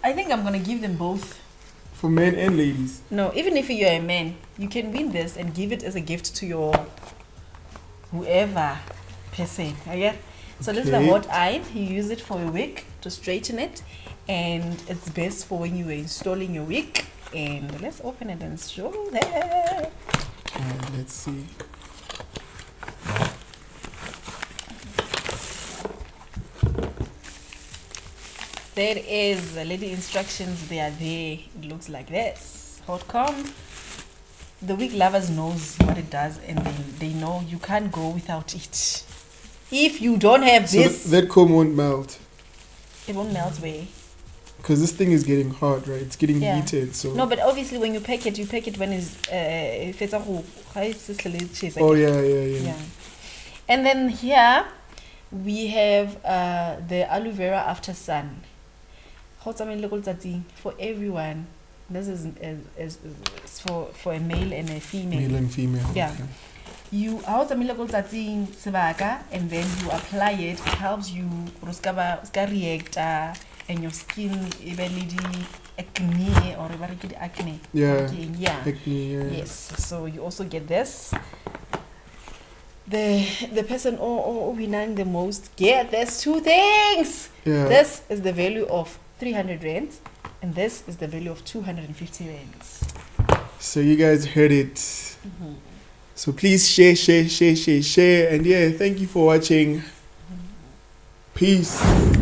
I think I'm gonna give them both. For men and ladies. No, even if you're a man, you can win this and give it as a gift to your whoever person. Okay? So this is the hot iron. You use it for a wig to straighten it, and it's best for when you are installing your wig. And let's open it and show them. Let's see. There is lady instructions. They are there. It looks like this. Hot comb. The wig lovers knows what it does, and they know you can't go without it. If you don't have this, that comb won't melt. It won't melt way. Because this thing is getting hot, right? It's getting heated. So no, but obviously when you pack it when it's yeah. And then here we have the aloe vera after sun. For everyone. This is for a male and a female. Male and female. Yeah. Okay. You and then you apply it. It helps you react and your skin acne or acne. Yeah. Okay, yeah. Acne, yeah. Yes. So you also get this. The person winning the most there's two things. Yeah. This is the value of 300 rands, and this is the value of 250 rands. So you guys heard it. So please share. And yeah, thank you for watching. Peace.